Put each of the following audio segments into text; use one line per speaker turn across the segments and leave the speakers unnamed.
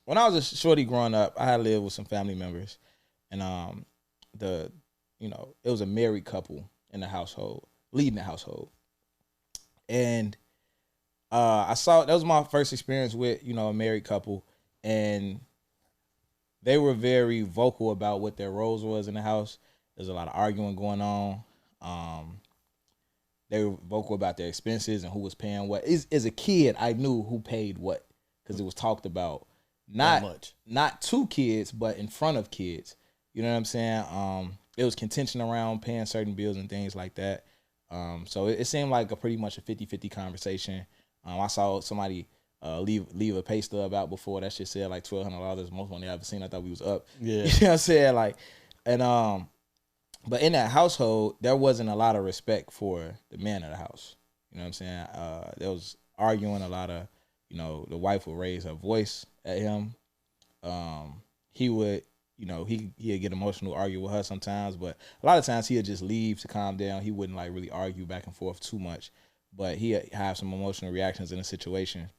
when I was a shorty growing up, I had lived with some family members, and it was a married couple in the household, leading the household, and I saw that was my first experience with a married couple, and they were very vocal about what their roles was in the house. There's a lot of arguing going on. They were vocal about their expenses and who was paying what. As a kid, I knew who paid what because it was talked about. Not to kids, but in front of kids. You know what I'm saying? It was contention around paying certain bills and things like that. So it seemed like pretty much a 50-50 conversation. I saw somebody leave a pay stub out before. That shit said like $1,200. Most money I ever seen. I thought we was up.
Yeah.
You know what I'm saying? Like, and but in that household, there wasn't a lot of respect for the man of the house. You know what I'm saying? There was arguing a lot of, the wife would raise her voice at him. He would, he'd get emotional, argue with her sometimes, but a lot of times he'd just leave to calm down. He wouldn't like really argue back and forth too much, but he'd have some emotional reactions in a situation.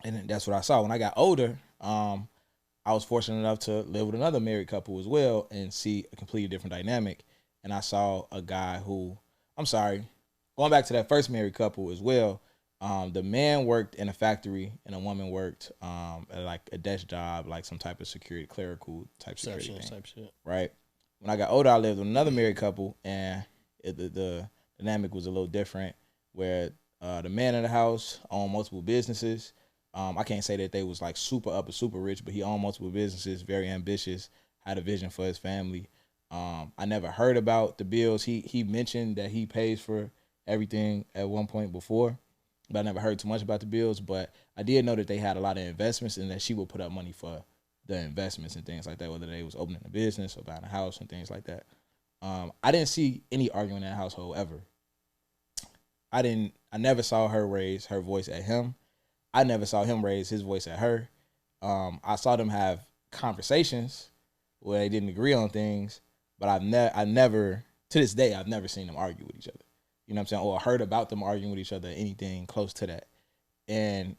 And that's what I saw. When I got older, I was fortunate enough to live with another married couple as well and see a completely different dynamic. And I saw a guy who, going back to that first married couple as well, the man worked in a factory and the woman worked at like a desk job, like some type of security, clerical type security thing. Type shit. Right? When I got older, I lived with another married couple, and the dynamic was a little different, where the man in the house owned multiple businesses. I can't say that they was like super up or super rich, but he owned multiple businesses, very ambitious, had a vision for his family. I never heard about the bills. He mentioned that he pays for everything at one point before, but I never heard too much about the bills. But I did know that they had a lot of investments and that she would put up money for the investments and things like that, whether they was opening a business or buying a house and things like that. I didn't see any arguing in that household ever. I never saw her raise her voice at him. I never saw him raise his voice at her. I saw them have conversations where they didn't agree on things, but I never, to this day, I've never seen them argue with each other. You know what I'm saying? Or heard about them arguing with each other, anything close to that. And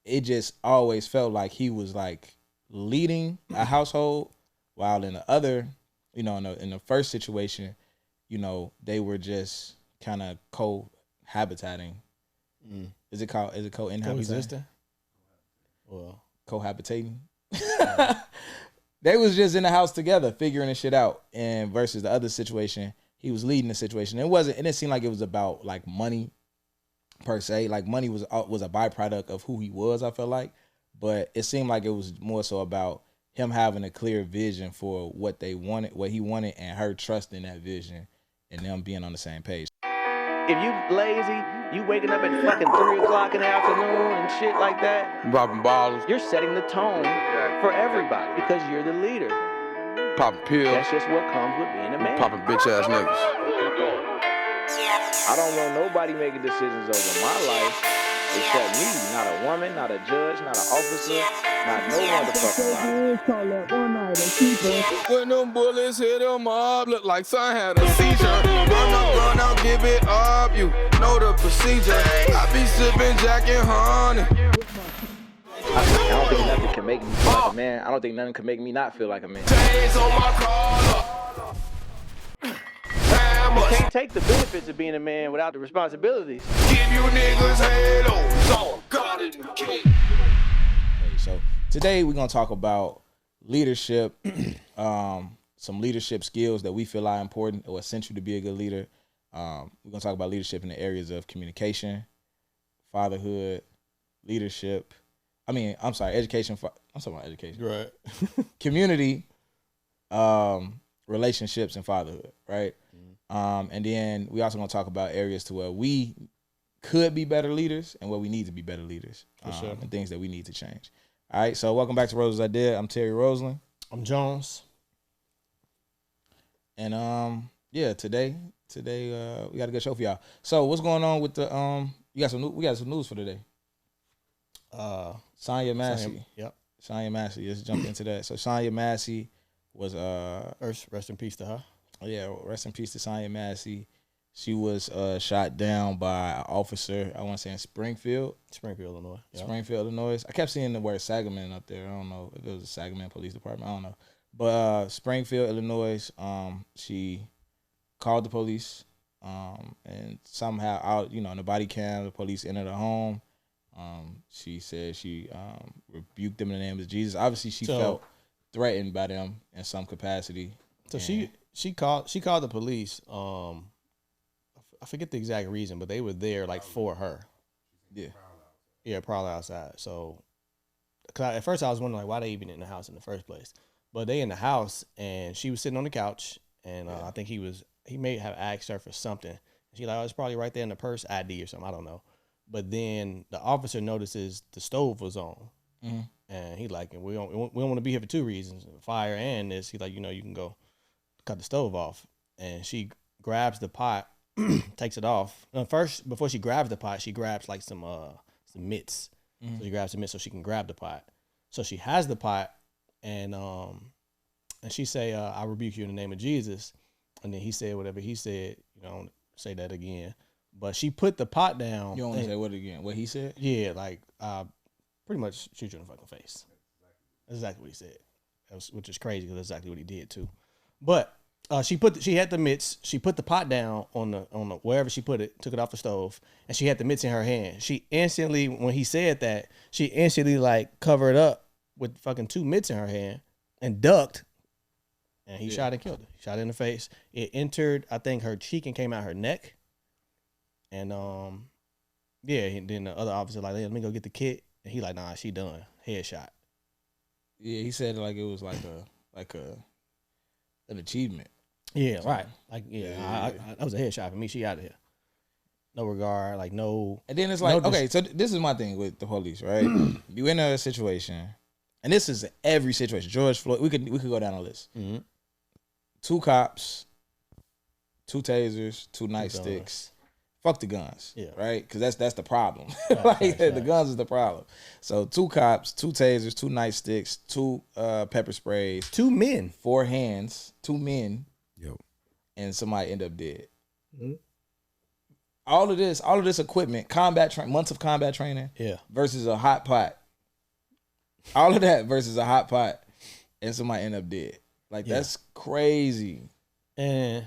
it just always felt like he was like leading a household, while in the other, in the first situation, they were just kind of cohabitating. Is it co-inhabiting?
Well,
cohabitating. They was just in the house together, figuring this shit out. And versus the other situation, he was leading the situation. It didn't seem like it was about like money per se. Like money was a byproduct of who he was, I felt like. But it seemed like it was more so about him having a clear vision for what they wanted, what he wanted, and her trusting that vision and them being on the same page.
If you lazy, you waking up at fucking 3 o'clock in the afternoon and shit like that,
Popping bottles,
you're setting the tone for everybody because you're the leader.
popping pills,
That's just what comes with being a man.
popping bitch ass niggas.
I don't want nobody making decisions over my life except me. Not a woman, not a judge, not an officer, not no motherfucking body.
When them bullets hit him up, look like son had a seizure. Run out, give it up, you know the procedure. I be sipping Jack and honey.
I don't think nothing can make me feel like a man. I don't think nothing can make me not feel like a man.
Chains on my collar.
You can't take the benefits of being a man without the responsibilities.
Give you niggas halos on God in the king.
Okay, so today we're gonna talk about leadership, some leadership skills that we feel are important or essential to be a good leader. We're gonna talk about leadership in the areas of communication, fatherhood, leadership. Education. I'm talking about education.
right.
Community, relationships, and fatherhood. Right. And then we also gonna talk about areas to where we could be better leaders and where we need to be better leaders,
sure.
and things that we need to change. All right. So welcome back to Rose's Idea. I'm Terry Roseland.
I'm Jones.
And today we got a good show for y'all. So what's going on with the we got some news for today. Sonya Massey.
Yep.
Sonya Massey. Let's jump into that. So Sonya Massey was
Rest in peace to her.
yeah, rest in peace to Sonya Massey. She was shot down by an officer, I want to say in Springfield,
Illinois. Yep.
Springfield, Illinois. I kept seeing the word Sangamon up there. I don't know if it was a Sangamon Police Department. I don't know. But Springfield, Illinois, she called the police, and somehow out, in the body cam, the police entered her home. She said she rebuked them in the name of Jesus. Obviously, she felt threatened by them in some capacity.
So she called the police. I forget the exact reason, but they were there like for her. Yeah, probably outside. So, cause at first I was wondering like why they even in the house in the first place. But they in the house and she was sitting on the couch and I think he may have asked her for something. She like, oh, it's probably right there in the purse, ID or something. I don't know. But then the officer notices the stove was on, and he like, we don't want to be here for two reasons: fire and this. He like, you can go cut the stove off, and she grabs the pot. Takes it off. First, before she grabs the pot, she grabs like some mitts. So she grabs the mitts so she can grab the pot. So she has the pot, and she say, "I rebuke you in the name of Jesus." And then he said whatever he said. Don't say that again. But she put the pot down.
You don't want to say what again? What he said?
Yeah, like pretty much shoot you in the fucking face. That's exactly what he said. Which is crazy because that's exactly what he did too. But she had the mitts. She put the pot down on the wherever she put it, took it off the stove, and she had the mitts in her hand. She instantly, when he said that, she instantly like covered up with fucking two mitts in her hand and ducked, and he shot and killed her. He shot her in the face. It entered, I think, her cheek and came out her neck. And then the other officer like, hey, let me go get the kit, and he like, nah, she done. Headshot.
Yeah, he said like it was like an achievement.
Yeah, right. Like, that was a headshot for me. She out of here. No regard, like no.
And then it's like, okay, so this is my thing with the police, right? You in a situation, and this is every situation. George Floyd, we could go down a list. Mm-hmm. 2 cops, 2 tasers, 2 nightsticks. Fuck the guns, right? Because that's the problem. The guns is the problem. So 2 cops, 2 tasers, 2 nightsticks, 2 pepper sprays,
2 men,
4 hands, 2 men, and somebody end up dead. Mm-hmm. All of this equipment, months of combat training, versus a hot pot. All of that versus a hot pot, and somebody end up dead. Like that's crazy.
And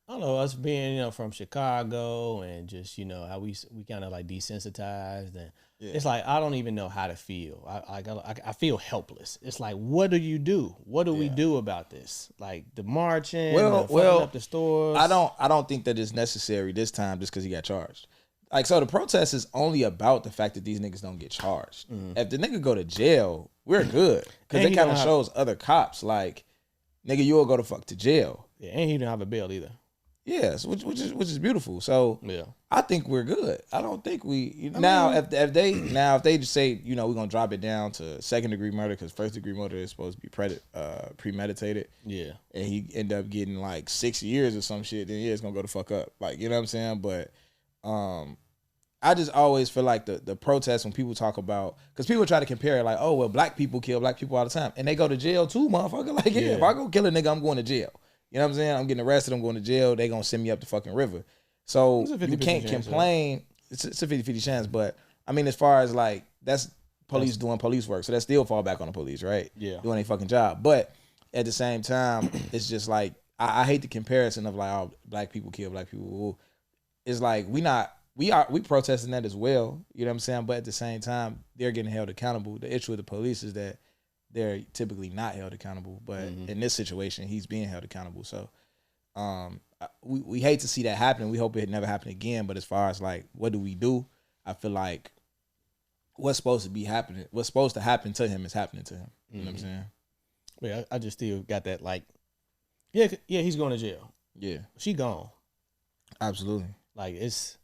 I don't know, us being, from Chicago and just, how we kind of like desensitized, and it's like, I don't even know how to feel. I feel helpless. It's like, what do you do? What do we do about this? Like the marching, filling up the stores.
I don't think that it's necessary this time just because he got charged. Like, so the protest is only about the fact that these niggas don't get charged. Mm. If the nigga go to jail, we're good. Because it kind of shows other cops like, nigga, you'll go to fuck to jail.
Yeah, and he didn't have a bail either.
Yes, which is beautiful. So I think we're good. I don't think if they just say we're gonna drop it down to 2nd-degree murder because 1st-degree murder is supposed to be premeditated. Yeah, and he end up getting like 6 years or some shit. Then it's gonna go the fuck up. Like, you know what I'm saying? But I just always feel like the protests when people talk about, because people try to compare it like, oh well, black people kill black people all the time and they go to jail too, motherfucker. Like if I go kill a nigga, I'm going to jail. You know what I'm saying? I'm getting arrested. I'm going to jail. They going to send me up the fucking river. So you can't complain. It's a 50-50 chance. But, I mean, as far as, like, that's police doing police work. So that still fall back on the police, right? Yeah. Doing their fucking job. But at the same time, it's just like, I hate the comparison of, like, oh, black people kill black people. It's like, we protesting that as well. You know what I'm saying? But at the same time, they're getting held accountable. The issue with the police is that they're typically not held accountable, but in this situation, he's being held accountable. So, we hate to see that happen. We hope it never happen again. But as far as like, what do we do? I feel like what's supposed to happen to him is happening to him. You know what I'm saying?
Yeah, I just still got that like, yeah, he's going to jail. Yeah, she gone.
Absolutely.
Like that's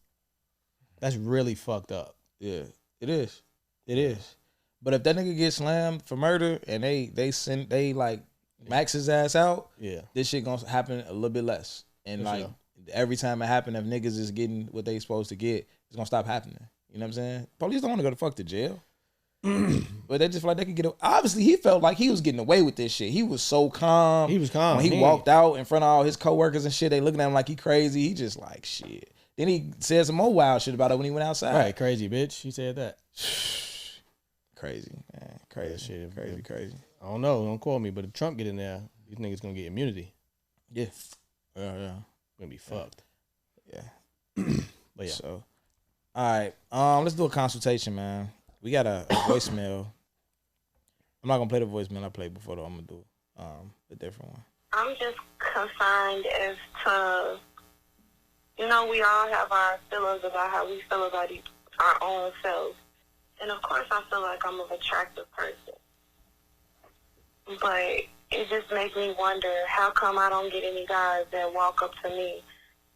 really fucked up.
Yeah, it is. It is. But if that nigga gets slammed for murder and they like max his ass out, this shit gonna happen a little bit less. And every time it happen, if niggas is getting what they supposed to get, it's gonna stop happening. You know what I'm saying? Police don't want to go to fuck to jail. But they just feel like they could get. Obviously, he felt like he was getting away with this shit. He was so calm.
He was calm.
When he walked out in front of all his coworkers and shit. They looking at him like he crazy. He just like shit. Then he said some more wild shit about it when he went outside.
Right, crazy bitch. He said that.
Crazy, man. Crazy shit. Crazy.
I don't know. Don't quote me, but if Trump get in there, these niggas gonna get immunity.
Yeah. Yeah.
Gonna be fucked.
Yeah.
But yeah.
So, all right. Let's do a consultation, man. We got a voicemail. I'm not gonna play the voicemail I played before though. I'm gonna do a different one.
I'm just concerned as to, we all have our feelings about how we feel about our own selves. And of course I feel like I'm an attractive person. But it just makes me wonder, how come I don't get any guys that walk up to me?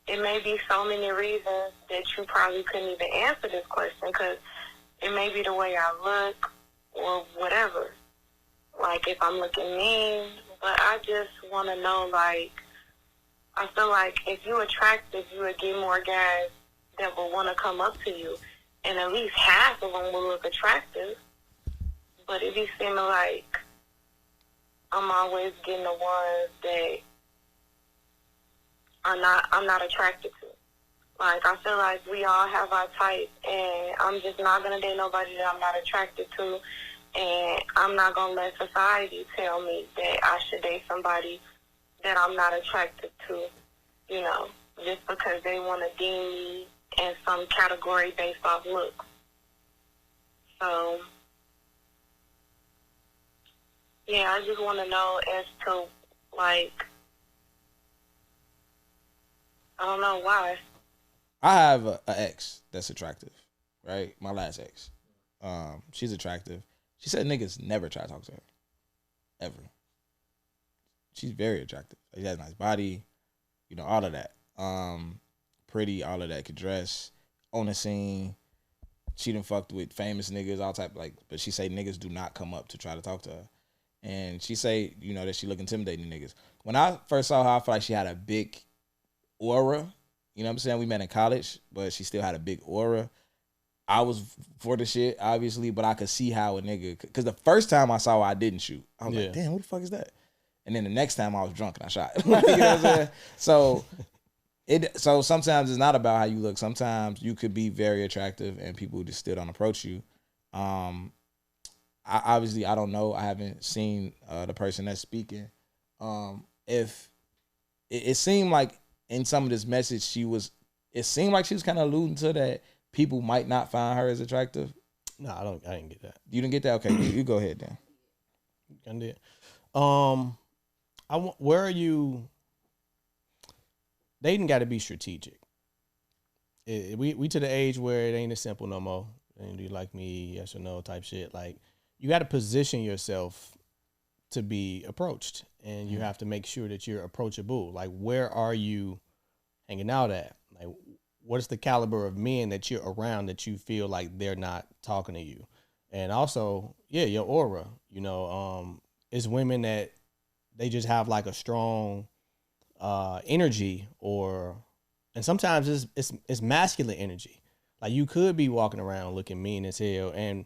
It may be so many reasons that you probably couldn't even answer this question, because it may be the way I look or whatever. Like if I'm looking mean, but I just want to know, like, I feel like if you're attractive, you would get more guys that will want to come up to you. And at least half of them will look attractive. But it be seeming like I'm always getting the ones that I'm not attracted to. Like, I feel like we all have our type, and I'm just not going to date nobody that I'm not attracted to, and I'm not going to let society tell me that I should date somebody that I'm not attracted to, just because they want to deem me in some category based off looks. So, yeah, I just want to know as to, like, I don't know why.
I have an ex that's attractive, right? My last ex. She's attractive. She said niggas never try to talk to her. Ever. She's very attractive. She has a nice body, all of that. Pretty, all of that. Could dress, on the scene. She done fucked with famous niggas, all type, but she say niggas do not come up to try to talk to her. And she say, that she look intimidating to niggas. When I first saw her, I felt like she had a big aura. You know what I'm saying? We met in college, but she still had a big aura. I was for the shit, obviously, but I could see how a nigga, because the first time I saw her, I didn't shoot. I was like, damn, what the fuck is that? And then the next time I was drunk and I shot. You know what I'm saying? So sometimes it's not about how you look. Sometimes you could be very attractive and people just still don't approach you. I don't know. I haven't seen the person that's speaking. If it seemed like in some of this message, it seemed like she was kind of alluding to that people might not find her as attractive.
No, I didn't get that.
You didn't get that? Okay, you go ahead then.
I did. Where are you? Dating got to be strategic. We to the age where it ain't as simple no more. And do you like me? Yes or no type shit. Like, you got to position yourself to be approached, and you have to make sure that you're approachable. Like, where are you hanging out at? Like, what is the caliber of men that you're around that you feel like they're not talking to you? And also, your aura. It's women that they just have like a strong energy, and sometimes it's masculine energy. Like, you could be walking around looking mean as hell, and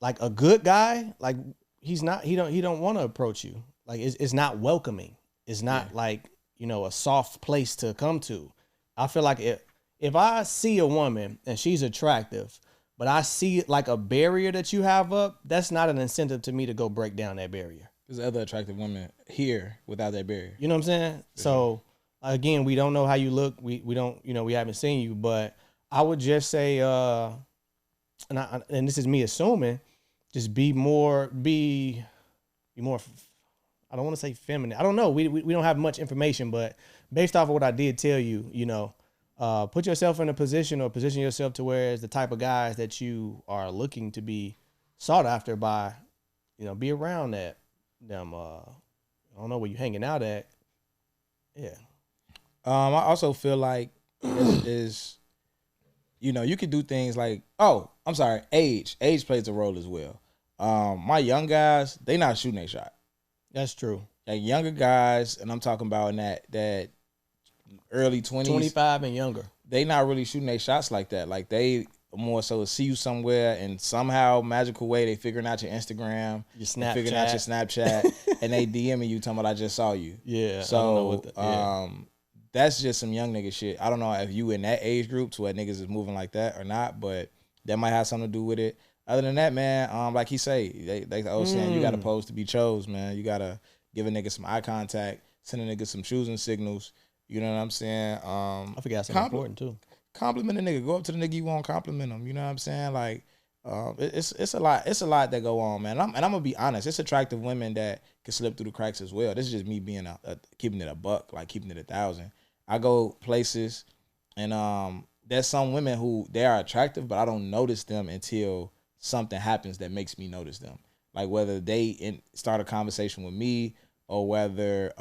like a good guy, like he don't want to approach you. Like, it's not welcoming. It's not like, a soft place to come to. I feel like if I see a woman and she's attractive, but I see like a barrier that you have up, that's not an incentive to me to go break down that barrier.
There's other attractive women here without that barrier. You
know what I'm saying? Mm-hmm. So again, we don't know how you look. We don't, we haven't seen you, but I would just say, and this is me assuming, just be more. I don't want to say feminine. I don't know. We don't have much information, but based off of what I did tell you, put yourself in a position, or position yourself to where it's the type of guys that you are looking to be sought after by, be around that. Them, I don't know where you hanging out at. Yeah.
I also feel like is you could do things like, age. Age plays a role as well. My young guys, they not shooting a shot.
That's true.
Like, younger guys, and I'm talking about in that early 20s.
25 and younger.
They not really shooting their shots like that. Like, they more so see you somewhere and somehow magical way they figuring out your Instagram,
your Snapchat,
figuring out your Snapchat, and they DMing you talking about I just saw you.
Yeah.
So
I don't know what
that's just some young nigga shit. I don't know if you in that age group to where niggas is moving like that or not, but that might have something to do with it. Other than that, man, like he say, they old saying you gotta pose to be chose, man. You gotta give a nigga some eye contact, send a nigga some choosing signals. You know what I'm saying?
I forgot something important too.
Compliment a nigga. Go up to the nigga you want, compliment him. You know what I'm saying? Like, it's a lot. It's a lot that go on, man. And I'm gonna be honest. It's attractive women that can slip through the cracks as well. This is just me being keeping it a buck, like keeping it 1,000. I go places, and there's some women who they are attractive, but I don't notice them until something happens that makes me notice them. Like whether they start a conversation with me or whether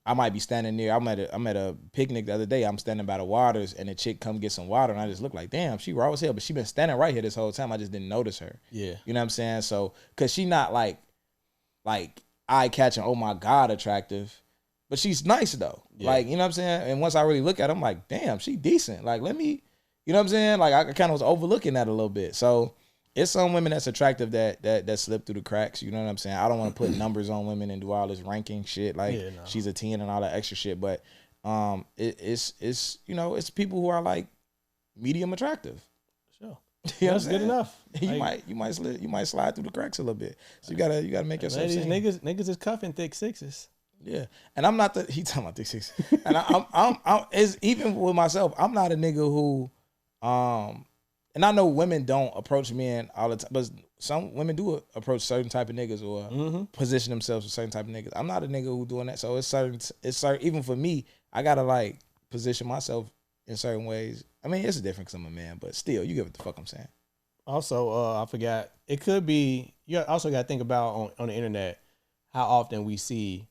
I might be standing near. I'm at a picnic the other day. I'm standing by the waters, and a chick come get some water, and I just look like, damn, she raw as hell, but she been standing right here this whole time. I just didn't notice her.
Yeah,
you know what I'm saying? So, cause she not like eye catching, oh my god, attractive, but she's nice though. Yeah. Like, you know what I'm saying? And once I really look at her, I'm like, damn, she decent. Like, let me, you know what I'm saying? Like, I kind of was overlooking that a little bit. So. It's some women that's attractive that slip through the cracks. You know what I'm saying? I don't want to put numbers on women and do all this ranking shit like she's a 10 and all that extra shit. But it's you know, it's people who are like medium attractive.
Sure, you know that's good enough.
You might slide through the cracks a little bit. So you gotta make yourself.
These niggas is cuffing thick sixes.
Yeah, and I'm not he talking about thick sixes. And I'm it's even with myself. I'm not a nigga who And I know women don't approach men all the time, but some women do approach certain type of niggas or position themselves with certain type of niggas. I'm not a nigga who doing that, so it's certain. Even for me, I gotta like position myself in certain ways. I mean, it's different because I'm a man, but still, you get what the fuck I'm saying.
Also, I forgot. It could be. You also got to think about on the internet how often we see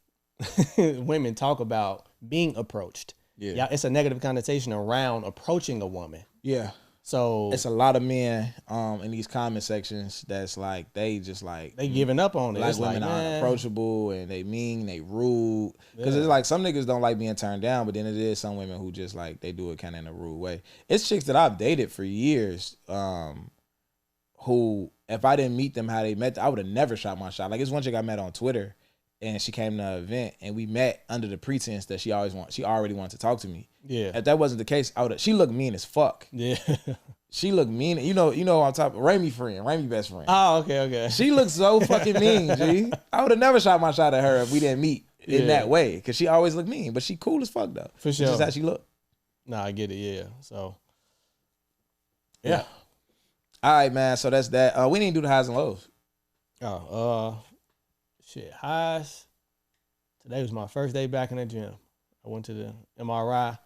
women talk about being approached. Yeah, it's a negative connotation around approaching a woman.
Yeah. So it's a lot of men in these comment sections that's like they
giving up on it.
Like women are approachable and they mean, they rude. Because it's like some niggas don't like being turned down, but then it is some women who just like they do it kind of in a rude way. It's chicks that I've dated for years who if I didn't meet them how they met, I would have never shot my shot. Like it's one chick I met on Twitter and she came to an event and we met under the pretense that she already wanted to talk to me. Yeah. If that wasn't the case, she looked mean as fuck. Yeah. She looked mean. You know on top of Remy best friend.
Oh, okay.
She looked so fucking mean, G. I would have never shot my shot at her if we didn't meet in that way. Because she always looked mean. But she cool as fuck though.
For sure.
It's just how she looked.
Nah, I get it, yeah. So yeah.
All right, man. So that's that. We didn't do the highs and lows.
Shit, highs. Today was my first day back in the gym. I went to the MRI.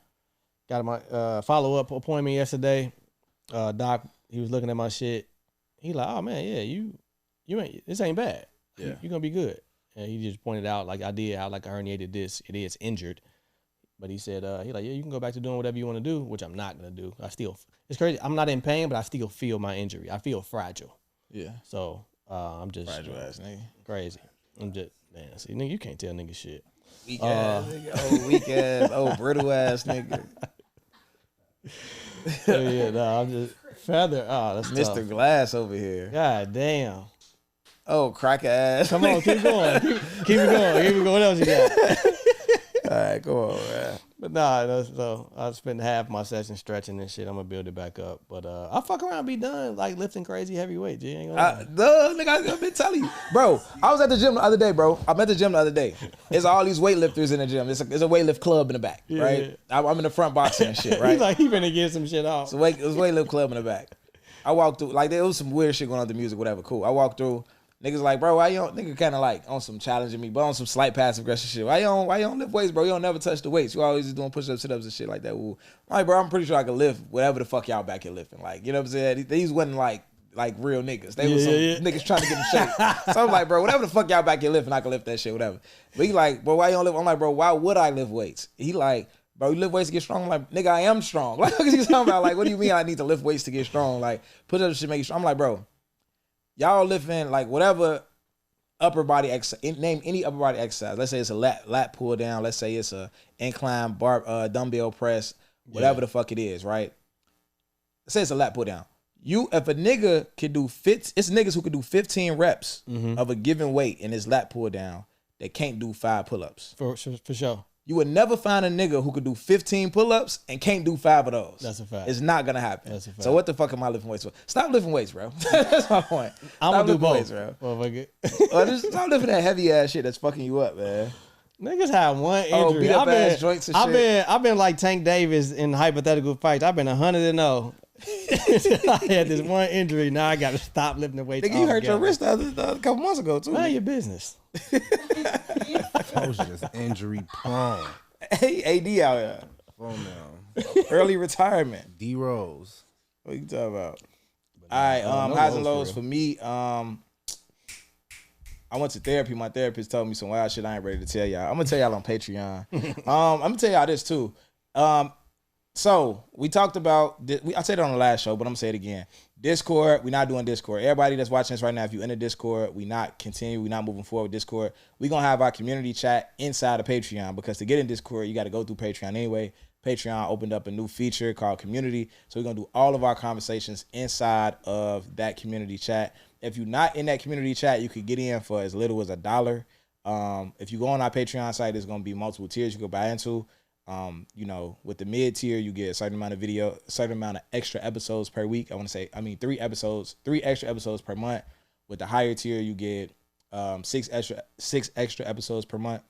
Got my follow-up appointment yesterday. Doc, he was looking at my shit. He like, oh man, yeah, you ain't, this ain't bad. Yeah, you're gonna be good. And he just pointed out like I did how like a herniated disc. It is injured, but he said he like, yeah, you can go back to doing whatever you want to do, which I'm not gonna do. It's crazy. I'm not in pain, but I still feel my injury. I feel fragile. Yeah. So I'm just
fragile ass nigga.
Crazy. I'm just man. See, nigga, you can't tell nigga shit.
Weak ass nigga. Weak ass. Brittle ass nigga.
Yeah, no, I'm just feather. Oh, that's
Mr.
tough.
Glass over here.
God damn.
Oh, cracker ass.
Come on, keep going. Keep it going. Keep it going. What else you got?
All right, go on, man.
But nah, so I spent half my session stretching and shit. I'm gonna build it back up. But I'll fuck around and be done like lifting crazy heavy weight. G, ain't gonna
nigga, I've been telling you. Bro, I was at the gym the other day, bro. I'm at the gym the other day. It's all these weightlifters in the gym. It's a weightlift club in the back, right? Yeah. I'm in the front boxing and shit, right?
He's like, he finna get some shit off.
It's a weightlift club in the back. I walked through, like there was some weird shit going on with the music, whatever, cool. I walked through. Niggas like, bro, why you don't, nigga kind of like on some challenging me, but on some slight passive aggressive shit. Why you don't lift weights, bro? You don't never touch the weights. You always just doing push-ups, sit-ups and shit like that. Well, like, bro, I'm pretty sure I can lift whatever the fuck y'all back here lifting. Like, you know what I'm saying? These wasn't like real niggas. They was some niggas trying to get in shape. So I'm like, bro, whatever the fuck y'all back here lifting, I can lift that shit, whatever. But he like, bro, why you don't lift? I'm like, bro, why would I lift weights? He like, bro, you lift weights to get strong? I'm like, nigga, I am strong. Like, what you talking about? Like, what do you mean I need to lift weights to get strong? Like, push up shit make you strong. I'm like, bro, y'all lifting like whatever upper body exercise, name any upper body exercise. Let's say it's a lat pull down. Let's say it's a incline bar dumbbell press, whatever the fuck it is, right? say it's a lat pull down. If a nigga can do it's niggas who can do 15 reps of a given weight in his lat pull down that can't do 5 pull-ups.
For sure.
You would never find a nigga who could do 15 pull-ups and can't do 5 of those.
That's a fact.
It's not gonna happen.
That's a fact.
So what the fuck am I lifting weights for? Stop lifting weights, bro. That's my point.
I'm gonna do both,
weights, bro.
Motherfucker.
Stop lifting that heavy ass shit that's fucking you up, man.
Niggas have one injury.
Beat up ass joints and shit.
I've been like Tank Davis in hypothetical fights. I've been 100-0. I had this one injury. Now I got to stop lifting the weights.
Nigga, you hurt your wrist a couple months ago too.
Mind your business.
I was just injury prone.
Hey, AD out here.
Oh no.
Early retirement.
D Rose.
What you talking about? All right, highs and lows for me. I went to therapy. My therapist told me some wild shit I ain't ready to tell y'all. I'm gonna tell y'all on Patreon. I'm gonna tell y'all this too. So we talked about, I said it on the last show, but I'm gonna say it again. Discord, we're not doing Discord. Everybody that's watching this right now, if you're in the Discord, we're not moving forward with Discord. We're gonna have our community chat inside of Patreon, because to get in Discord, you gotta go through Patreon anyway. Patreon opened up a new feature called Community. So we're gonna do all of our conversations inside of that community chat. If you're not in that community chat, you could get in for as little as $1. If you go on our Patreon site, there's gonna be multiple tiers you can buy into. With the mid tier, you get a certain amount of video, a certain amount of extra episodes per week. 3 extra episodes per month. With the higher tier, you get 6 extra episodes per month.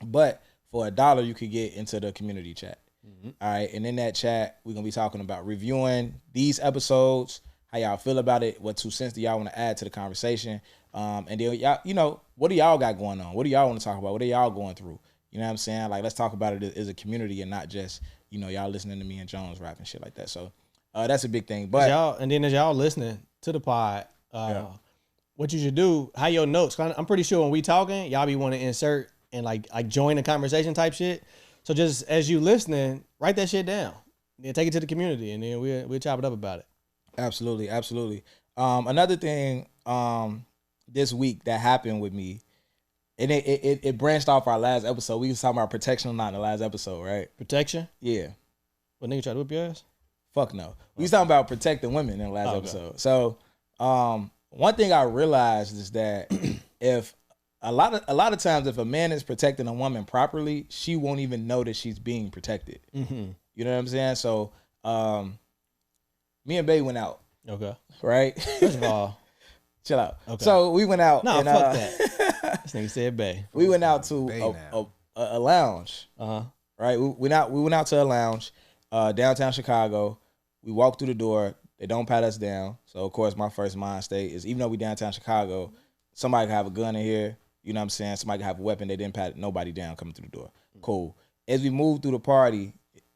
But for $1, you could get into the community chat. Mm-hmm. All right, and in that chat, we're gonna be talking about reviewing these episodes, how y'all feel about it, what 2 cents do y'all want to add to the conversation, and then y'all, what do y'all got going on? What do y'all want to talk about? What are y'all going through? You know what I'm saying? Like, let's talk about it as a community and not just, y'all listening to me and Jones rap and shit like that. So that's a big thing. But
as y'all listening to the pod, what you should do, how your notes, I'm pretty sure when we talking, y'all be wanting to insert and like join the conversation type shit. So just as you listening, write that shit down. Then take it to the community, and then we'll chop it up about it.
Absolutely. Another thing this week that happened with me, and it branched off our last episode. We was talking about protection or not in the last episode, right?
Protection?
Yeah.
What, nigga try to whip your ass?
Fuck no. We was talking about protecting women in the last episode. So one thing I realized is that if a lot of times if a man is protecting a woman properly, she won't even know that she's being protected. Mm-hmm. You know what I'm saying? So me and Bae went out. Okay. Right?
First of all,
chill out. Okay. So we went out.
No, fuck that. This nigga said Bae.
We went out to a lounge. Right? We went out to a lounge, downtown Chicago. We walked through the door. They don't pat us down. So of course my first mind state is, even though we downtown Chicago, somebody could have a gun in here. You know what I'm saying? Somebody could have a weapon. They didn't pat nobody down coming through the door. Cool. As we moved through the party,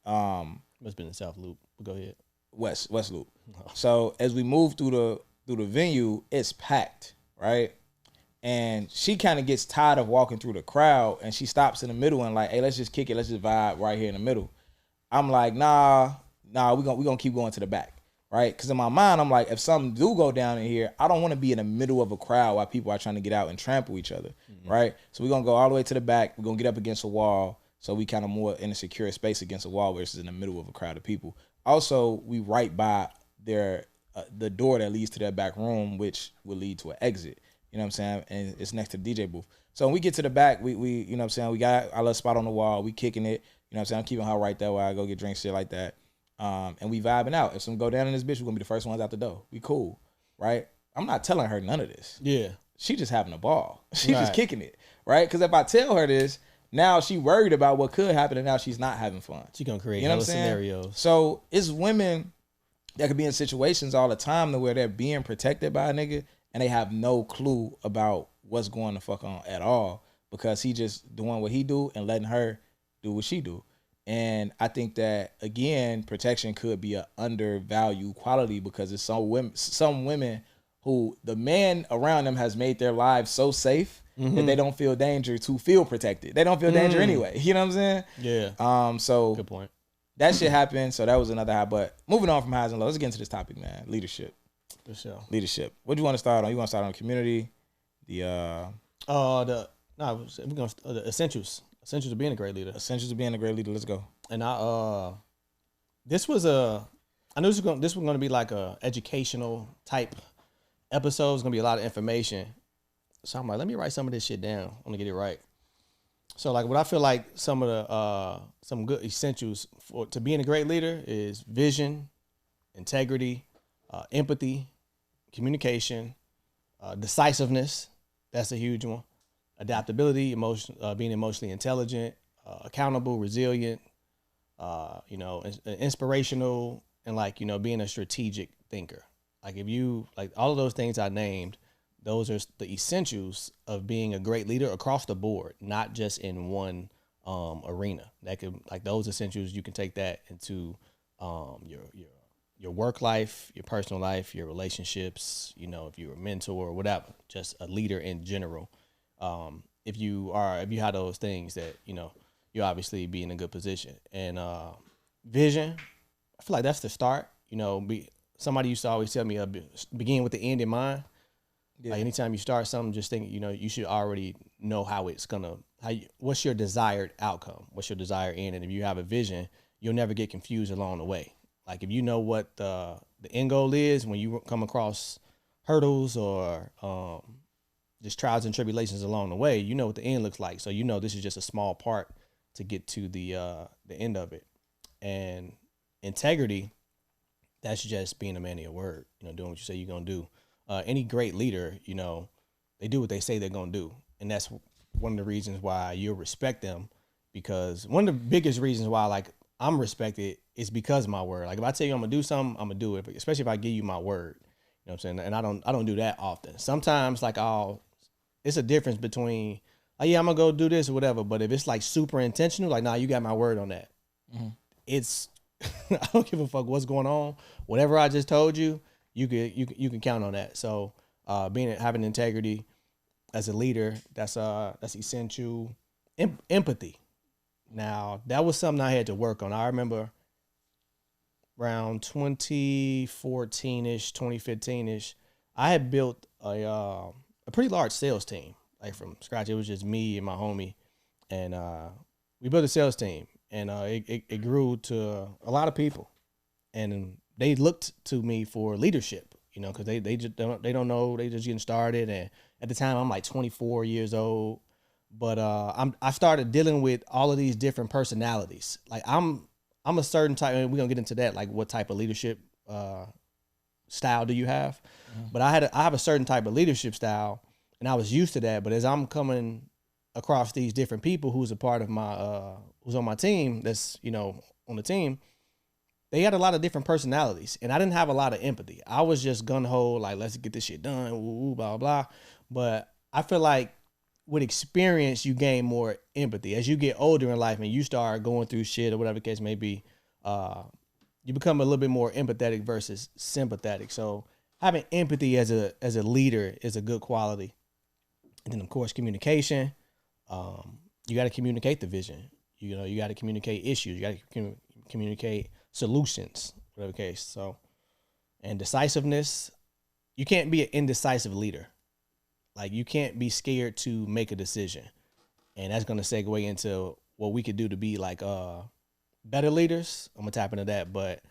must have been in South Loop. But go ahead.
West Loop. So as we moved through the venue, it's packed, right? And she kind of gets tired of walking through the crowd, and she stops in the middle and like, hey, let's just kick it. Let's just vibe right here in the middle. I'm like, nah, we gonna keep going to the back, right? Because in my mind, I'm like, if something do go down in here, I don't want to be in the middle of a crowd while people are trying to get out and trample each other, right? So we're gonna go all the way to the back. We're gonna get up against a wall, so we kind of more in a secure space against a wall versus in the middle of a crowd of people. Also, we right by the door that leads to that back room, which will lead to an exit. You know what I'm saying? And it's next to the DJ booth. So when we get to the back, we you know what I'm saying, we got our little spot on the wall. We kicking it. You know what I'm saying? I'm keeping her right there while I go get drinks, shit like that. And we vibing out. If some go down in this bitch, we're going to be the first ones out the door. We cool, right? I'm not telling her none of this.
Yeah.
She just having a ball. She just kicking it, right? Because if I tell her this, now she worried about what could happen, and now she's not having fun.
She going to create hella scenarios.
So it's women that could be in situations all the time to where they're being protected by a nigga, and they have no clue about what's going the fuck on at all, because he just doing what he do and letting her do what she do. And I think that, again, protection could be an undervalued quality, because it's some women who the man around them has made their lives so safe that they don't feel danger to feel protected. They don't feel danger anyway. You know what I'm saying?
Yeah.
So
good point.
That shit happened. So that was another high. But moving on from highs and lows, let's get into this topic, man. Leadership.
For sure.
Leadership. What do you want to start on? You want to start on the community?
The essentials. Essentials of being a great leader.
Essentials of being a great leader. Let's go.
And this was a I know this was going to be like a educational type episode. It's going to be a lot of information. So I'm like, let me write some of this shit down. I want to get it right. So like what I feel like some of the some good essentials to being a great leader is vision, integrity, empathy, communication, decisiveness. That's a huge one. Adaptability, being emotionally intelligent, accountable, resilient, inspirational, and like, being a strategic thinker. Like if you like all of those things I named, those are the essentials of being a great leader across the board, not just in one arena. That could like those essentials. You can take that into your work life, your personal life, your relationships. If you're a mentor or whatever, just a leader in general. If you have those things, that you obviously be in a good position. And vision, I feel like that's the start. Somebody used to always tell me begin with the end in mind. Yeah. Like anytime you start something, just think, you should already know how it's gonna, what's your desired outcome, what's your desired end, and if you have a vision, you'll never get confused along the way. Like if you know what the end goal is, when you come across hurdles or just trials and tribulations along the way, you know what the end looks like. So this is just a small part to get to the end of it. And integrity, that's just being a man of your word. Doing what you say you're gonna do. Any great leader, they do what they say they're going to do. And that's one of the reasons why you'll respect them, because one of the biggest reasons why like I'm respected is because of my word. Like if I tell you I'm going to do something, I'm going to do it, especially if I give you my word. You know what I'm saying? And I don't do that often. Sometimes like it's a difference between, oh yeah, I'm going to go do this or whatever. But if it's like super intentional, like, nah, you got my word on that. Mm-hmm. It's, I don't give a fuck what's going on. Whatever I just told you, you can count on that. So having integrity as a leader, that's essential. Empathy. Now that was something I had to work on. I remember around 2014-ish, 2015-ish, I had built a pretty large sales team, like from scratch. It was just me and my homie, and we built a sales team, and it grew to a lot of people, and they looked to me for leadership, because they don't know, they just getting started. And at the time I'm like 24 years old, but I started dealing with all of these different personalities. Like I'm a certain type, and we're gonna get into that, like what type of leadership style do you have? Mm-hmm. But I have a certain type of leadership style, and I was used to that. But as I'm coming across these different people who's a part of my who's on my team, that's on the team, they had a lot of different personalities, and I didn't have a lot of empathy. I was just gung-ho, like, let's get this shit done, woo, blah, blah. But I feel like with experience, you gain more empathy. As you get older in life and you start going through shit or whatever the case may be, you become a little bit more empathetic versus sympathetic. So having empathy as a leader is a good quality. And then, of course, communication. You got to communicate the vision. You got to communicate issues. You got to communicate solutions, whatever the case. So, and decisiveness, you can't be an indecisive leader. Like you can't be scared to make a decision. And that's going to segue into what we could do to be like better leaders. I'm gonna tap into that. But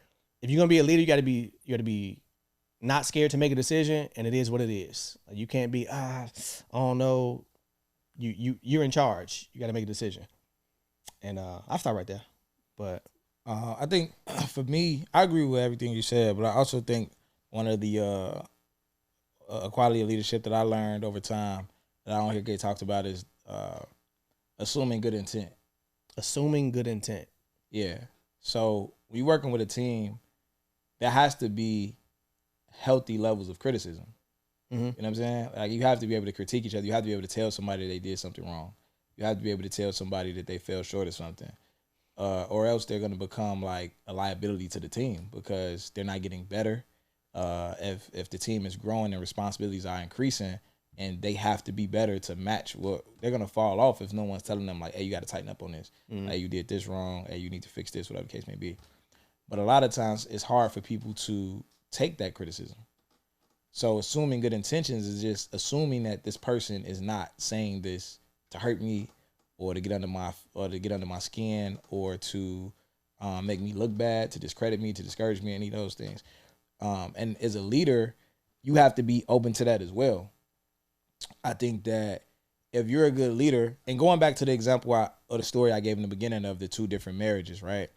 if you're gonna be a leader, you gotta be not scared to make a decision, and it is what it is. Like, you can't be I don't know. You're in charge. You gotta make a decision. And I'll start right there. But
I think for me, I agree with everything you said, but I also think one of the a quality of leadership that I learned over time that I don't hear get talked about is assuming good intent.
Assuming good intent.
Yeah. So when you're working with a team, there has to be healthy levels of criticism. Mm-hmm. You know what I'm saying? Like you have to be able to critique each other. You have to be able to tell somebody they did something wrong. You have to be able to tell somebody that they fell short of something. Or else they're going to become like a liability to the team because they're not getting better. If the team is growing and responsibilities are increasing and they have to be better to match what they're going to fall off if no one's telling them like, hey, you got to tighten up on this. Mm-hmm. Hey, you did this wrong. Hey, you need to fix this, whatever the case may be. But a lot of times it's hard for people to take that criticism. So assuming good intentions is just assuming that this person is not saying this to hurt me or to get under my skin or to make me look bad, to discredit me, to discourage me, any of those things. And as a leader, you have to be open to that as well. I think that if you're a good leader, and going back to the example or the story I gave in the beginning of the 2 different marriages, right?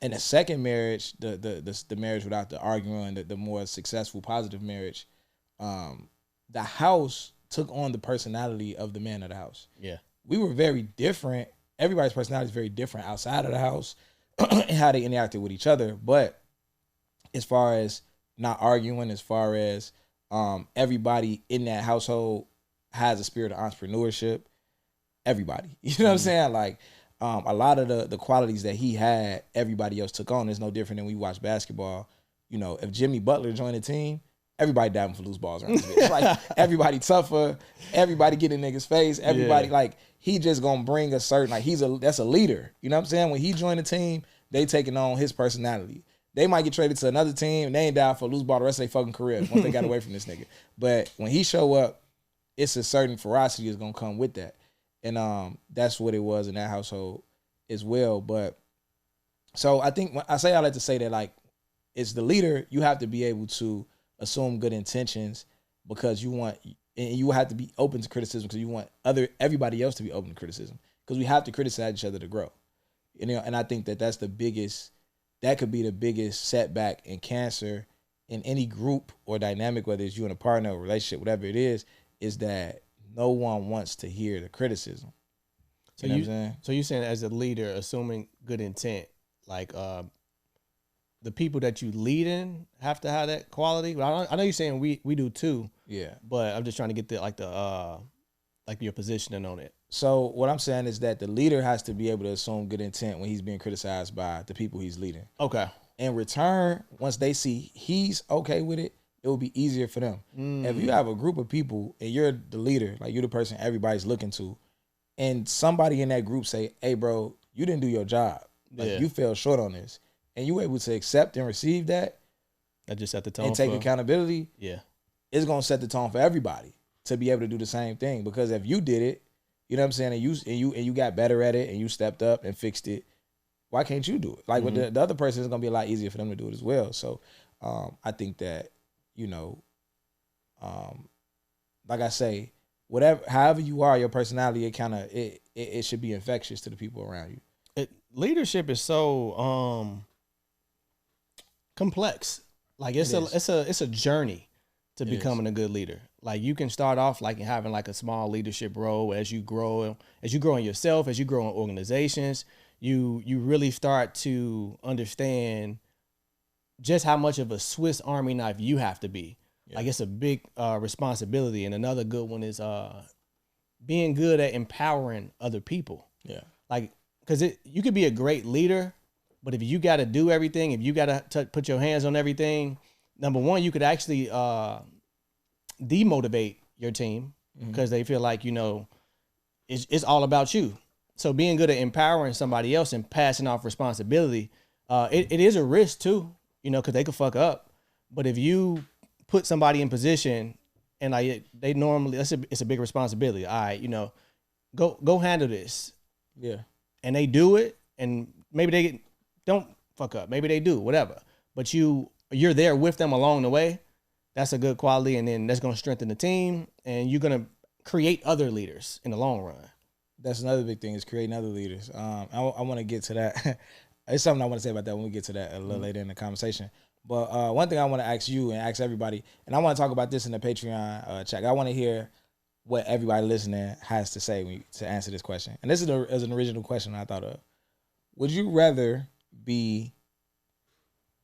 And the second marriage, the marriage without the arguing, the more successful, positive marriage, the house took on the personality of the man of the house.
Yeah.
We were very different. Everybody's personality is very different outside of the house and how they interacted with each other. But as far as not arguing, as far as everybody in that household has a spirit of entrepreneurship. Everybody. You know what I'm saying? Like, a lot of the qualities that he had, everybody else took on. It's no different than we watch basketball. You know, if Jimmy Butler joined the team, everybody diving for loose balls around this bitch. Like, everybody tougher, everybody get in niggas' face, everybody, like, he just gonna bring a certain, like, that's a leader. You know what I'm saying? When he joined the team, they taking on his personality. They might get traded to another team and they ain't down for a loose ball the rest of their fucking career once they got away from this nigga. But when he show up, it's a certain ferocity that's gonna come with that. And that's what it was in that household as well. But so I think when I like to say that, like, it's the leader, you have to be able to assume good intentions because you have to be open to criticism because you want everybody else to be open to criticism because we have to criticize each other to grow. You know, and I think that that could be the biggest setback and cancer in any group or dynamic, whether it's you and a partner or relationship, whatever it is that no one wants to hear the criticism. You know what I'm saying? So
you're saying as a leader, assuming good intent, like the people that you lead in have to have that quality. But I know you're saying we do too.
Yeah.
But I'm just trying to get your positioning on it.
So what I'm saying is that the leader has to be able to assume good intent when he's being criticized by the people he's leading.
Okay.
In return, once they see he's okay with it, it will be easier for them. If you have a group of people and you're the leader, like you're the person everybody's looking to, and somebody in that group say, hey, bro, you didn't do your job. Like, you fell short on this. And you able to accept and receive that.
That just set the tone.
And take accountability.
Yeah.
It's going to set the tone for everybody to be able to do the same thing. Because if you did it, you know what I'm saying, and you got better at it and you stepped up and fixed it, why can't you do it? Like, with the other person, it's going to be a lot easier for them to do it as well. So I think that, you know, like I say, however you are, your personality, it should be infectious to the people around you.
Leadership is so complex. Like it's a journey to becoming a good leader. Like you can start off like having like a small leadership role as you grow in yourself, as you grow in organizations, you really start to understand just how much of a Swiss Army knife you have to be. Yeah. Like it's a big responsibility. And another good one is being good at empowering other people. Yeah. Like, because you could be a great leader, but if you got to do everything, if you got to put your hands on everything, number one, you could actually demotivate your team because they feel like, you know, it's all about you. So being good at empowering somebody else and passing off responsibility, it is a risk too, you know, because they could fuck up. But if you put somebody in position and like they normally, it's a big responsibility. All right, you know, go handle this. Yeah. And they do it, and maybe they don't fuck up. Maybe they do, whatever. But you're there with them along the way. That's a good quality, and then that's going to strengthen the team, and you're going to create other leaders in the long run.
That's another big thing is creating other leaders. I want to get to that. It's something I want to say about that when we get to that a little later in the conversation. But one thing I want to ask you and ask everybody, and I want to talk about this in the Patreon chat. I want to hear what everybody listening has to say to answer this question. And this is an original question I thought of. Would you rather be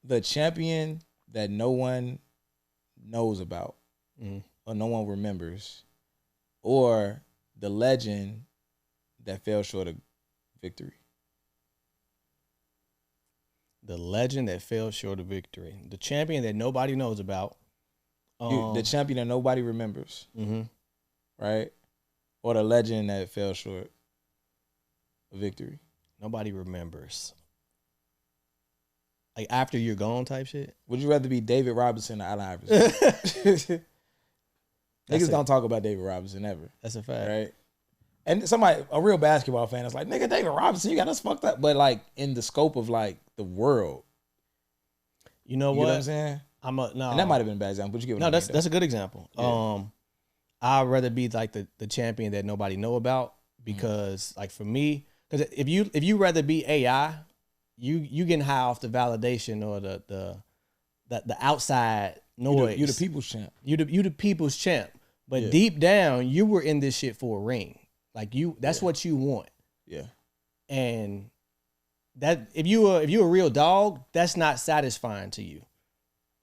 the champion that no one knows about or no one remembers, or the legend that fell short of victory?
The legend that fell short of victory. The champion that nobody knows about.
The champion that nobody remembers. Right? Or the legend that fell short of victory.
Nobody remembers. Like after you're gone type shit?
Would you rather be David Robinson or Allen Iverson? Niggas don't talk about David Robinson ever.
That's a fact.
Right? And somebody, a real basketball fan, is like, nigga, David Robinson, you got us fucked up. But like in the scope of like the world,
You know
you
what?
know what I'm saying?
No.
And that might have been a bad example, but you get what I mean,
that's a good example.
Yeah.
I'd rather be like the champion that nobody know about because like for me, because if you rather be AI, you getting high off the validation or the outside noise.
You the people's champ.
You the people's champ. But
Yeah.
deep down, you were in this shit for a ring. Like that's what you want.
Yeah.
And that if you a real dog, that's not satisfying to you.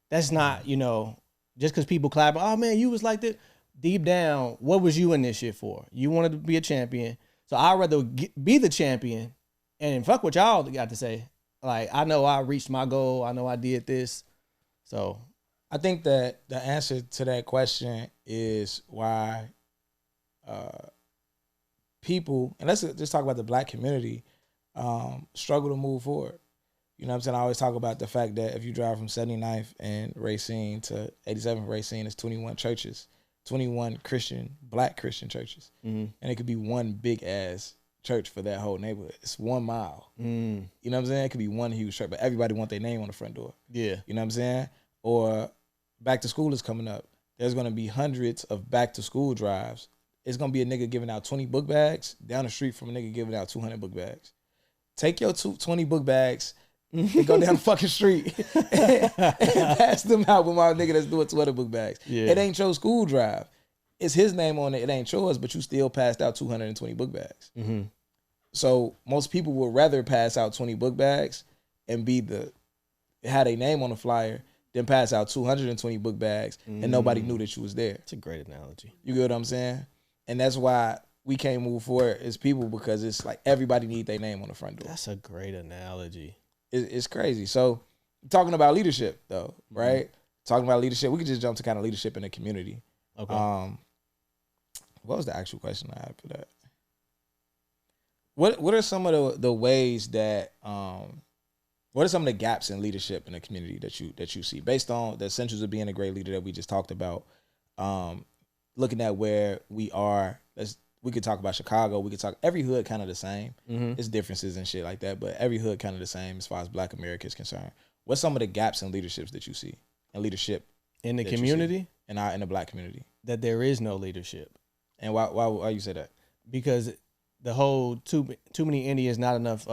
That's not, just because people clap, oh man, you was like that. Deep down, what was you in this shit for? You wanted to be a champion. So I'd rather be the champion and fuck what y'all got to say. Like, I know I reached my goal. I know I did this. So
I think that the answer to that question is why people, and let's just talk about the black community, struggle to move forward. You know what I'm saying? I always talk about the fact that if you drive from 79th and Racine to 87th Racine, it's 21 churches, 21 black Christian churches. And it could be one big ass church for that whole neighborhood. It's 1 mile. You know what I'm saying? It could be one huge church, but everybody want their name on the front door.
yeah.
You know what I'm saying? Or back to school is coming up. There's going to be hundreds of back to school drives. It's going to be a nigga giving out 20 book bags down the street from a nigga giving out 200 book bags. Take your 20 book bags and go down the fucking street and pass them out with my nigga that's doing 200 book bags.
Yeah.
It ain't your school drive. It's his name on it. It ain't yours, but you still passed out 220 book bags. So most people would rather pass out 20 book bags and had a name on the flyer than pass out 220 book bags and nobody knew that you was there.
It's a great analogy.
You get what I'm saying? And that's why we can't move forward as people, because it's like everybody need their name on the front door.
That's a great analogy.
It's crazy. So talking about leadership though, right? Talking about leadership, we could just jump to kind of leadership in the community.
Okay.
What was the actual question I had for that? What are some of the ways that what are some of the gaps in leadership in the community that you see based on the essentials of being a great leader that we just talked about? Looking at where we are, we could talk about Chicago. We could talk every hood kind of the same. It's differences and shit like that, but every hood kind of the same as far as Black America is concerned. What's some of the gaps in leaderships that you see in leadership
In the community,
in the Black community?
that there is no leadership
And why you say that?
because the whole too many Indians, not enough.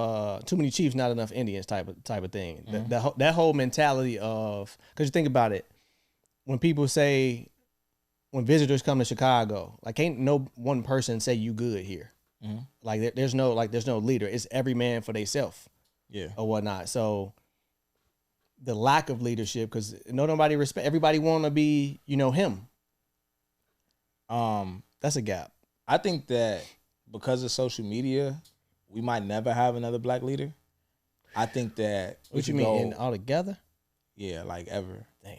Too many chiefs, not enough Indians type of thing. That whole mentality of, because you think about it, when people say, when visitors come to Chicago, like ain't no one person say you good here. Like there's no leader. It's every man for theyself.
Yeah.
Or whatnot. So the lack of leadership, because nobody respect. Everybody want to be, him. That's a gap.
I think that because of social media, we might never have another Black leader. I think that we
What you
could
mean
go,
all together?
yeah, like ever.
Damn.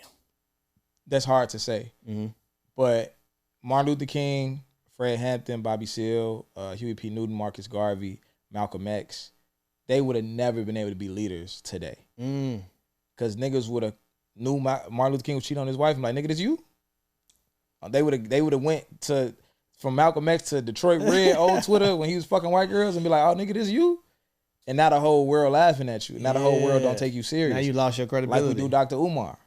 That's hard to say. But Martin Luther King, Fred Hampton, Bobby Seale, Huey P. Newton, Marcus Garvey, Malcolm X, they would have never been able to be leaders today. Because niggas would have knew Martin Luther King was cheating on his wife. I'm like, nigga, this you? They would have went from Malcolm X to Detroit Red old Twitter when he was fucking white girls and be like, oh, nigga, this you? And now the whole world laughing at you. Now the whole world don't take you serious.
Now you lost your credibility.
Like we do Dr. Umar.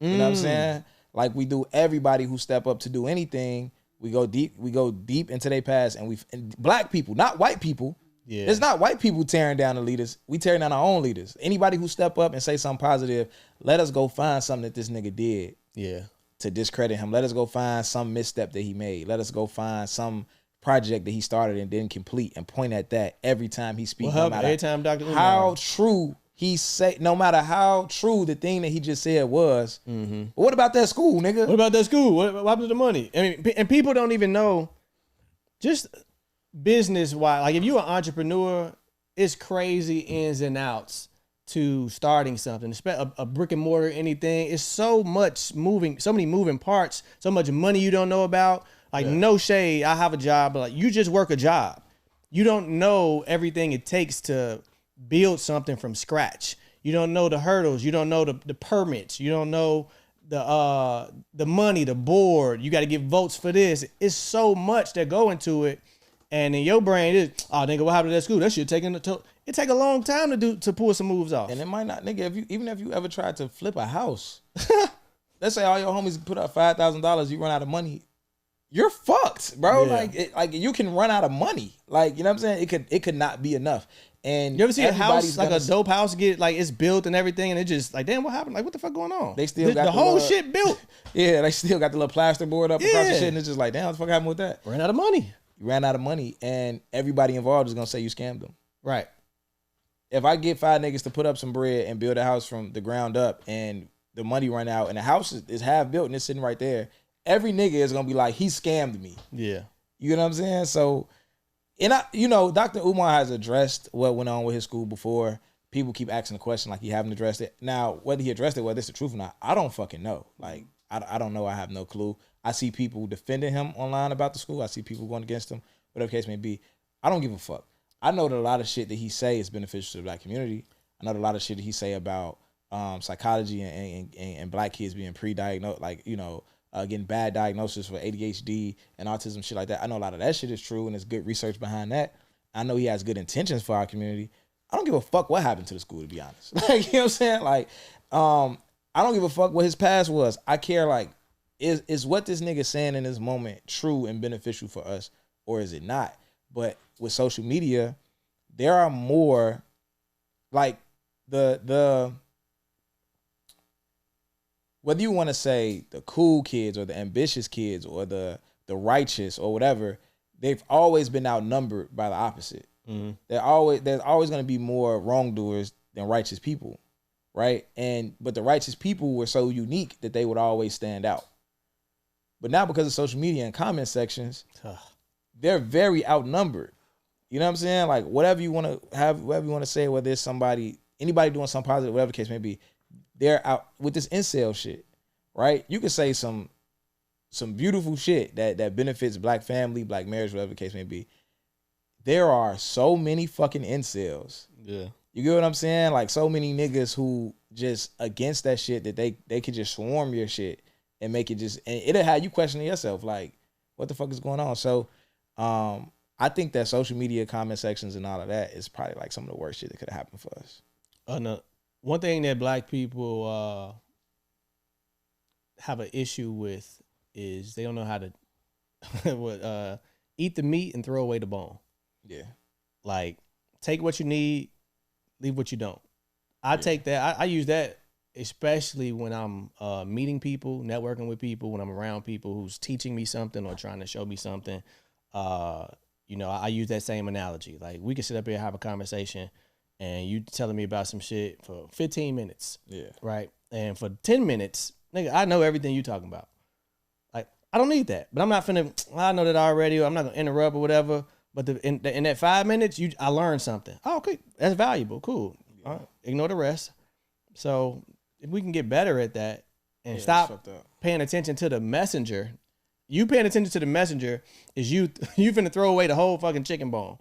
You know what I'm saying? Like we do everybody who step up to do anything. We go deep into their past, and Black people, not white people.
Yeah.
It's not white people tearing down the leaders. We tearing down our own leaders. Anybody who step up and say something positive, let us go find something that this nigga did.
Yeah.
To discredit him. Let us go find some misstep that he made. Let us go find some project that he started and didn't complete and point at that every time he speaks.
Well, every time Dr. Umar.
How true he say, no matter how true the thing that he just said was. But what about that school, nigga?
What about that school? What happened to the money? I mean, and people don't even know, just business-wise, like if you're an entrepreneur, it's crazy ins and outs to starting something, a brick and mortar, anything. It's so many moving parts, so much money you don't know about. Like no shade, I have a job, but like you just work a job. You don't know everything it takes to build something from scratch. You don't know the hurdles. You don't know the permits. You don't know the money, the board. You got to get votes for this. It's so much that go into it. And in your brain is, oh nigga, what happened to that school? That shit it take a long time to pull some moves off.
And it might not, nigga. Even if you ever tried to flip a house, let's say all your homies put up $5,000, you run out of money. You're fucked, bro.
Yeah.
Like you can run out of money. Like, you know what I'm saying? It could not be enough. And
you ever see a house, like a dope house, get like it's built and everything, and it just like, damn, what happened? Like, what the fuck going on?
They still got
the whole shit built.
Yeah, they still got the little plaster board up across the shit, and it's just like, damn, what the fuck happened with that?
Ran out of money.
You ran out of money, and everybody involved is gonna say you scammed them.
Right.
If I get 5 niggas to put up some bread and build a house from the ground up, and the money run out, and the house is half built and it's sitting right there, every nigga is gonna be like, he scammed me.
Yeah.
You know what I'm saying? So, Dr. Umar has addressed what went on with his school before. People keep asking the question like he haven't addressed it. Now, whether he addressed it, whether it's the truth or not, I don't fucking know. Like, I don't know. I have no clue. I see people defending him online about the school. I see people going against him, whatever the case may be. I don't give a fuck. I know that a lot of shit that he say is beneficial to the black community. I know that a lot of shit that he say about psychology and black kids being pre-diagnosed, like, getting bad diagnosis for ADHD and autism, shit like that. I know a lot of that shit is true, and there's good research behind that. I know he has good intentions for our community. I don't give a fuck what happened to the school, to be honest. Like, you know what I'm saying? Like, I don't give a fuck what his past was. I care, like, is what this nigga saying in this moment true and beneficial for us, or is it not? But with social media, there are more, like, the whether you want to say the cool kids or the ambitious kids or the righteous or whatever, they've always been outnumbered by the opposite. Mm-hmm. There's always going to be more wrongdoers than righteous people, right? But the righteous people were so unique that they would always stand out. But now, because of social media and comment sections, they're very outnumbered. You know what I'm saying? Like, whatever you want to have, whatever you want to say, whether it's anybody doing something positive, whatever the case may be, they're out with this incel shit, right? You could say some beautiful shit that benefits black family, black marriage, whatever the case may be. There are so many fucking incels. Yeah. You get what I'm saying? Like, so many niggas who just against that shit that they could just swarm your shit and make it just, and it'll have you questioning yourself, like, what the fuck is going on? So, I think that social media comment sections and all of that is probably like some of the worst shit that could have happened for us.
No. One thing that black people have an issue with is they don't know how to eat the meat and throw away the bone.
Yeah.
Like, take what you need, leave what you don't. I take that. I use that especially when I'm meeting people, networking with people, when I'm around people who's teaching me something or trying to show me something. I use that same analogy. Like, we can sit up here and have a conversation and you telling me about some shit for 15 minutes. Yeah. Right? And for 10 minutes, nigga, I know everything you talking about. Like, I don't need that. But I'm not finna, I know that already, or I'm not gonna interrupt or whatever. But in that 5 minutes, I learned something. Oh, okay. That's valuable. Cool. Yeah. All right. Ignore the rest. So if we can get better at that and stop paying attention to the messenger, you paying attention to the messenger is you finna throw away the whole fucking chicken bone.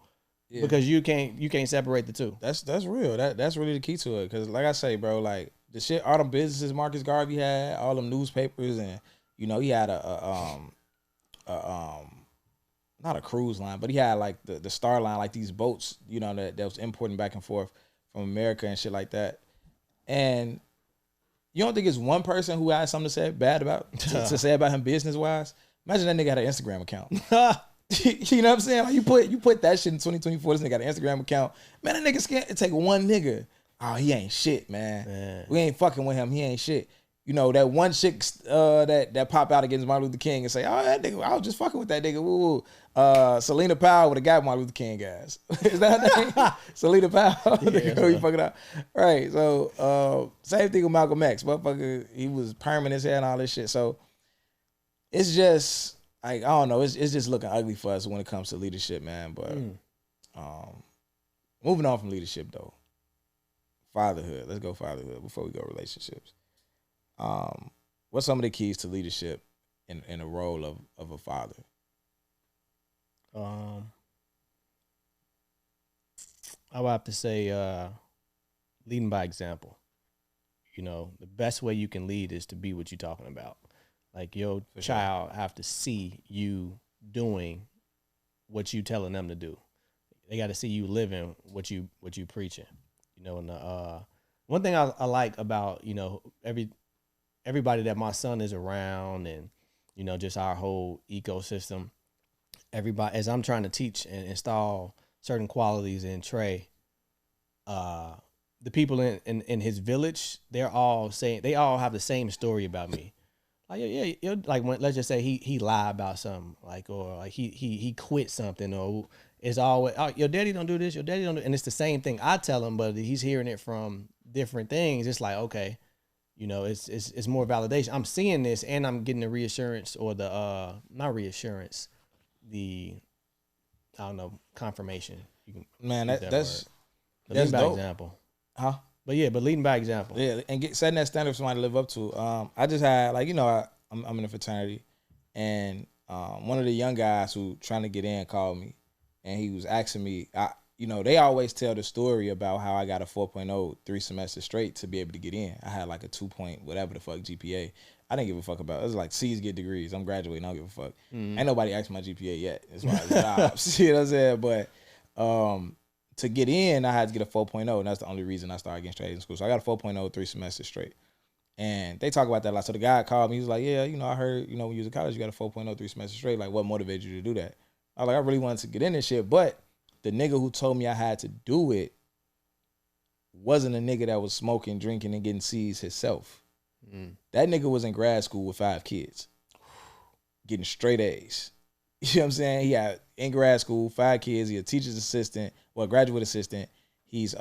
Yeah. Because you can't separate the two.
That's real. That's really the key to it. Cause like I say, bro, like the shit, all them businesses Marcus Garvey had, all them newspapers, and he had not a cruise line, but he had like the Star Line, like these boats, that was importing back and forth from America and shit like that. And you don't think it's one person who had something to say bad about to say about him business wise? Imagine that nigga had an Instagram account. You know what I'm saying? Like you put that shit in 2024. This nigga got an Instagram account. Man, that nigga can't take one nigga. Oh, he ain't shit, man. We ain't fucking with him. He ain't shit. That one chick that pop out against Martin Luther King and say, oh, that nigga, I was just fucking with that nigga. Woo. Selena Powell would have got Martin Luther King, guys. Is that her name? Selena Powell. Yeah, you fucking out. Right. So same thing with Malcolm X. Motherfucker, he was permanent as hell and all this shit. So it's just like, I don't know, it's just looking ugly for us when it comes to leadership, man. But moving on from leadership though. Fatherhood. Let's go fatherhood before we go relationships. What's some of the keys to leadership in the role of a father?
I would have to say leading by example. The best way you can lead is to be what you're talking about. Like, your child have to see you doing what you telling them to do. They got to see you living what you preaching. You know, and one thing I like about, you know, everybody that my son is around, and you know, just our whole ecosystem. Everybody, as I'm trying to teach and install certain qualities in Trey, the people in his village, they all have the same story about me. Like, yeah, like when, let's just say he lied about something, like, or like he quit something, or it's always, oh, your daddy don't do this, your daddy don't do, and it's the same thing I tell him, but he's hearing it from different things. It's like, okay, you know, it's more validation. I'm seeing this, and I'm getting the reassurance, or the not reassurance, the, I don't know, confirmation. You can,
man, that's
leading by
dope.
Example,
huh?
But leading by example.
Yeah, and setting that standard for somebody to live up to. I just had, like, you know, I'm in a fraternity, and one of the young guys who trying to get in called me, and he was asking me, you know, they always tell the story about how I got a 4.0 3 semesters straight to be able to get in. I had like a 2 point whatever the fuck GPA. I didn't give a fuck about it. It was like C's get degrees. I'm graduating. I don't give a fuck. Ain't nobody asked my GPA yet as far as jobs. You know what I'm saying? But to get in, I had to get a 4.0, and that's the only reason I started getting straight in school. So I got a 4.0 3 semesters straight. And they talk about that a lot. So the guy called me. He was like, yeah, you know, I heard, you know, when you was in college, you got a 4.0 3 semesters straight. Like, what motivated you to do that? I was like, I really wanted to get in this shit. But the nigga who told me I had to do it wasn't a nigga that was smoking, drinking, and getting C's himself. That nigga was in grad school with 5 kids, getting straight A's. You know what I'm saying? He had in grad school, 5 kids. He a teacher's assistant, well, graduate assistant. He's doing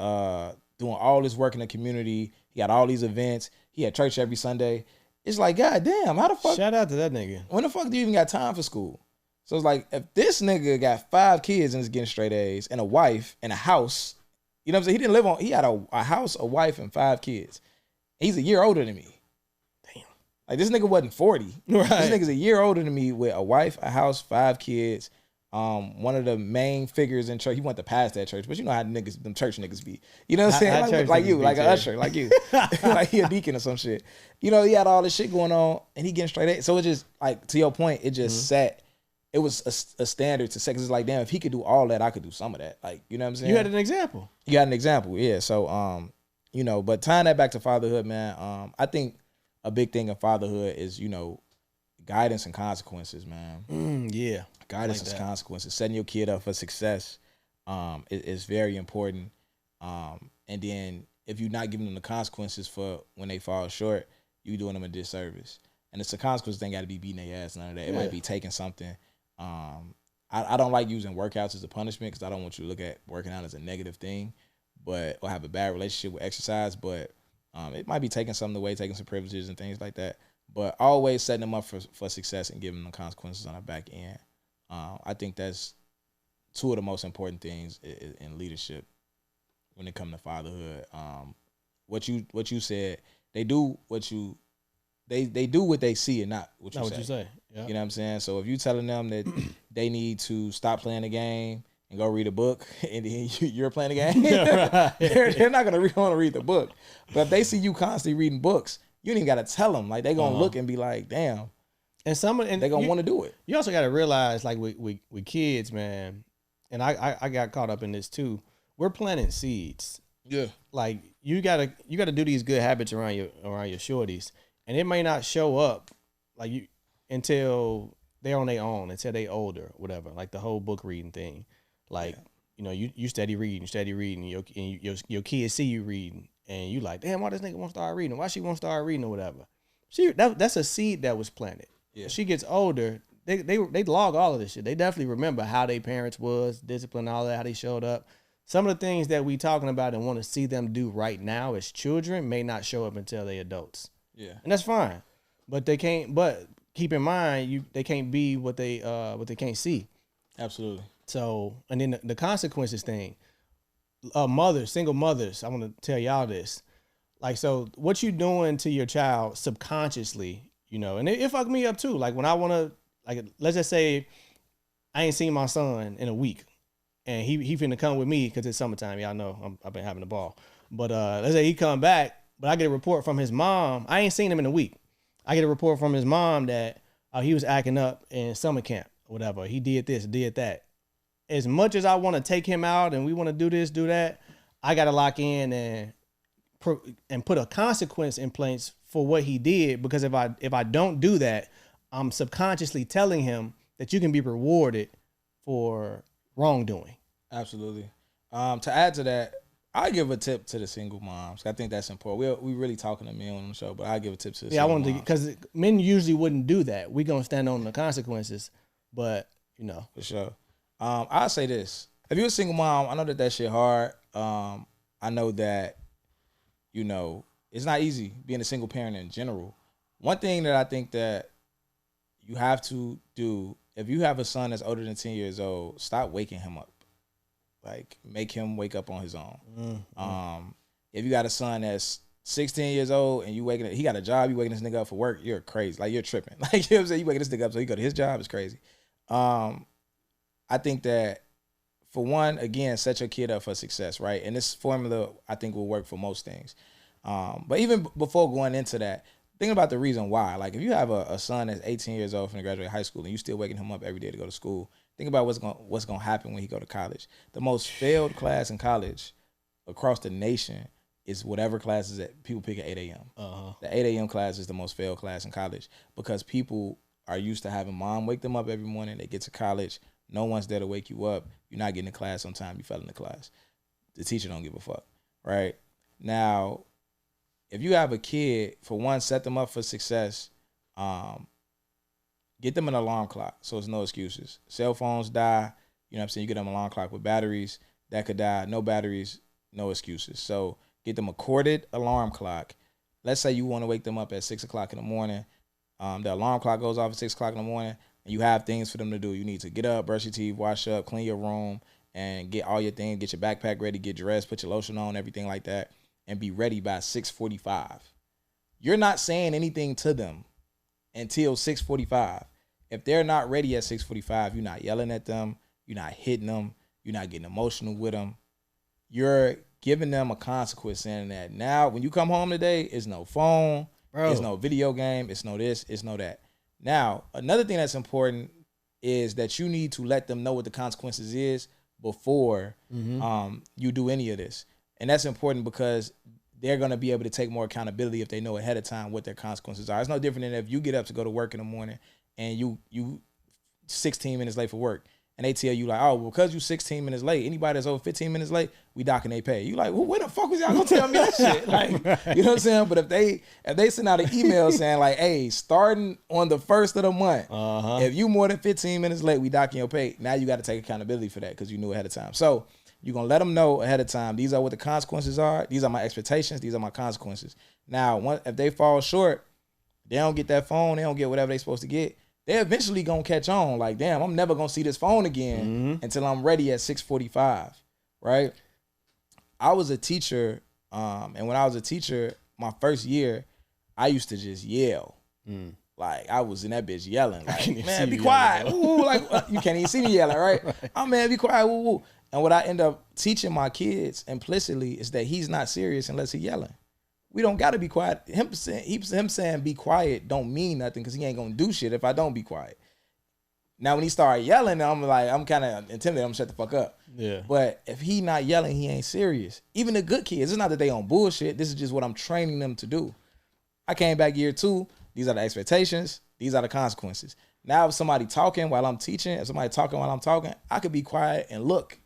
all this work in the community. He got all these events. He had church every Sunday. It's like, God damn, how the fuck?
Shout out to that nigga.
When the fuck do you even got time for school? So it's like, if this nigga got 5 kids and is getting straight A's, and a wife and a house, you know what I'm saying? He had a house, a wife, and 5 kids. He's a year older than me. Damn. Like, this nigga wasn't 40. Right. This nigga's a year older than me with a wife, a house, 5 kids. One of the main figures in church. He went to pastor at church, but you know how them church niggas be. You know what I'm saying? Like you, like an usher, like you. Like he a deacon or some shit. You know, he had all this shit going on, and he getting straight A's. So it just, like, to your point, it just set. It was a standard to set. Cause it's like, damn, if he could do all that, I could do some of that. Like, you know what I'm saying?
You had an example.
You got an example, yeah. So, you know, but tying that back to fatherhood, man, I think a big thing of fatherhood is, you know, guidance and consequences, man.
Yeah.
Guidance and consequences. Setting your kid up for success is very important. And then if you're not giving them the consequences for when they fall short, you're doing them a disservice. And it's the consequences ain't got to be beating their ass, none of that. It might be taking something. I don't like using workouts as a punishment because I don't want you to look at working out as a negative thing, or have a bad relationship with exercise. But it might be taking something away, taking some privileges and things like that. But always setting them up for success and giving them consequences on the back end. I think that's 2 of the most important things in leadership when it comes to fatherhood. What you said, they do what you. They do what they see and not what you say. Yeah. You know what I'm saying? So if you telling them that they need to stop playing the game and go read a book, and then you're playing the game, they're not gonna want to read the book. But if they see you constantly reading books, you ain't even gotta tell them. Like, they gonna look and be like, damn. And they gonna want to do it.
You also gotta realize, like, with kids, man, and I got caught up in this too. We're planting seeds. Yeah. Like, you gotta do these good habits around your shorties. And it may not show up like you until they're on their own, until they older, whatever. Like the whole book reading thing. Like, you know, you steady reading, your kids see you reading, and you like, damn, why this nigga won't start reading? Why she won't start reading or whatever? That's a seed that was planted. Yeah. When she gets older, they log all of this shit. They definitely remember how their parents was, discipline, all that, how they showed up. Some of the things that we talking about and want to see them do right now as children may not show up until they adults. Yeah, and that's fine, but they can't. But keep in mind, they can't be what they can't see.
Absolutely.
So, and then the consequences thing. Single mothers. I want to tell y'all this. Like, so what you doing to your child subconsciously, you know, and it fucked me up too. Like, when I want to, like, let's just say I ain't seen my son in a week, and he finna come with me because it's summertime. Y'all know I've been having a ball. But let's say he come back. But I get a report from his mom. I ain't seen him in a week. I get a report from his mom that he was acting up in summer camp or whatever. He did this, did that. as much as I want to take him out and we want to do this, do that, I got to lock in and put a consequence in place for what he did. Because if I don't do that, I'm subconsciously telling him that you can be rewarded for wrongdoing.
Absolutely. To add to that, I give a tip to the single moms. I think that's important. We really talking to men on the show, but I give a tip to the single moms.
Because men usually wouldn't do that. We gonna stand on the consequences, but you know.
For sure. I'll say this: if you're a single mom, I know that shit hard. I know that, you know, it's not easy being a single parent in general. One thing that I think that you have to do, if you have a son that's older than 10 years old, stop waking him up. Like, make him wake up on his own. Mm-hmm. If you got a son that's 16 years old and he got a job, you waking this nigga up for work, you're crazy. Like, you're tripping. Like, you know what I'm saying? You waking this nigga up so he go to his job, it's crazy. I think that, for one, again, set your kid up for success, right? And this formula, I think, will work for most things. But even before going into that, think about the reason why. Like, if you have a son that's 18 years old finna graduate high school and you still waking him up every day to go to school, think about what's gonna happen when he go to college. The most failed class in college across the nation is whatever classes that people pick at 8 a.m. Uh-huh. The 8 a.m. class is the most failed class in college because people are used to having mom wake them up every morning. They get to college, no one's there to wake you up. You're not getting to class on time. You fell in the class. The teacher don't give a fuck, right? Now, if you have a kid, for one, set them up for success. Get them an alarm clock so it's no excuses. Cell phones die. You know what I'm saying? You get them an alarm clock with batteries. That could die. No batteries, no excuses. So get them a corded alarm clock. Let's say you want to wake them up at 6 o'clock in the morning. The alarm clock goes off at 6 o'clock in the morning, and you have things for them to do. You need to get up, brush your teeth, wash up, clean your room, and get all your things, get your backpack ready, get dressed, put your lotion on, everything like that, and be ready by 6:45. You're not saying anything to them until 6:45. If they're not ready at 6:45, you're not yelling at them, you're not hitting them, you're not getting emotional with them. You're giving them a consequence saying that now when you come home today, it's no phone, it's no video game, it's no this, it's no that. Now, another thing that's important is that you need to let them know what the consequences is before you do any of this. And that's important because they're going to be able to take more accountability if they know ahead of time what their consequences are. It's no different than if you get up to go to work in the morning and you 16 minutes late for work. And they tell you like, oh, well, because you 16 minutes late, anybody that's over 15 minutes late, we docking they pay. You like, well, when the fuck was y'all gonna tell me that shit? Like, you know what I'm saying? But if they send out an email saying like, hey, starting on the 1st of the month, if you more than 15 minutes late, we docking your pay. Now you got to take accountability for that because you knew ahead of time. So you're gonna let them know ahead of time. These are what the consequences are. These are my expectations. These are my consequences. Now, if they fall short, they don't get that phone. They don't get whatever they're supposed to get. They're eventually going to catch on. Like, damn, I'm never going to see this phone again until I'm ready at 6:45, right? I was a teacher, and when I was a teacher, my first year, I used to just yell. Like, I was in that bitch yelling. Like, man, be quiet. Ooh, like, you can't even see me yelling, right? Oh, man, be quiet. Ooh, ooh. And what I end up teaching my kids implicitly is that he's not serious unless he's yelling. We don't got to be quiet. Him saying be quiet don't mean nothing because he ain't going to do shit if I don't be quiet. Now, when he started yelling, I'm kind of intimidated. I'm going to shut the fuck up. Yeah. But if he not yelling, he ain't serious. Even the good kids, it's not that they on bullshit. This is just what I'm training them to do. I came back year 2. These are the expectations. These are the consequences. Now, if somebody talking while I'm teaching, if somebody talking while I'm talking, I could be quiet and look.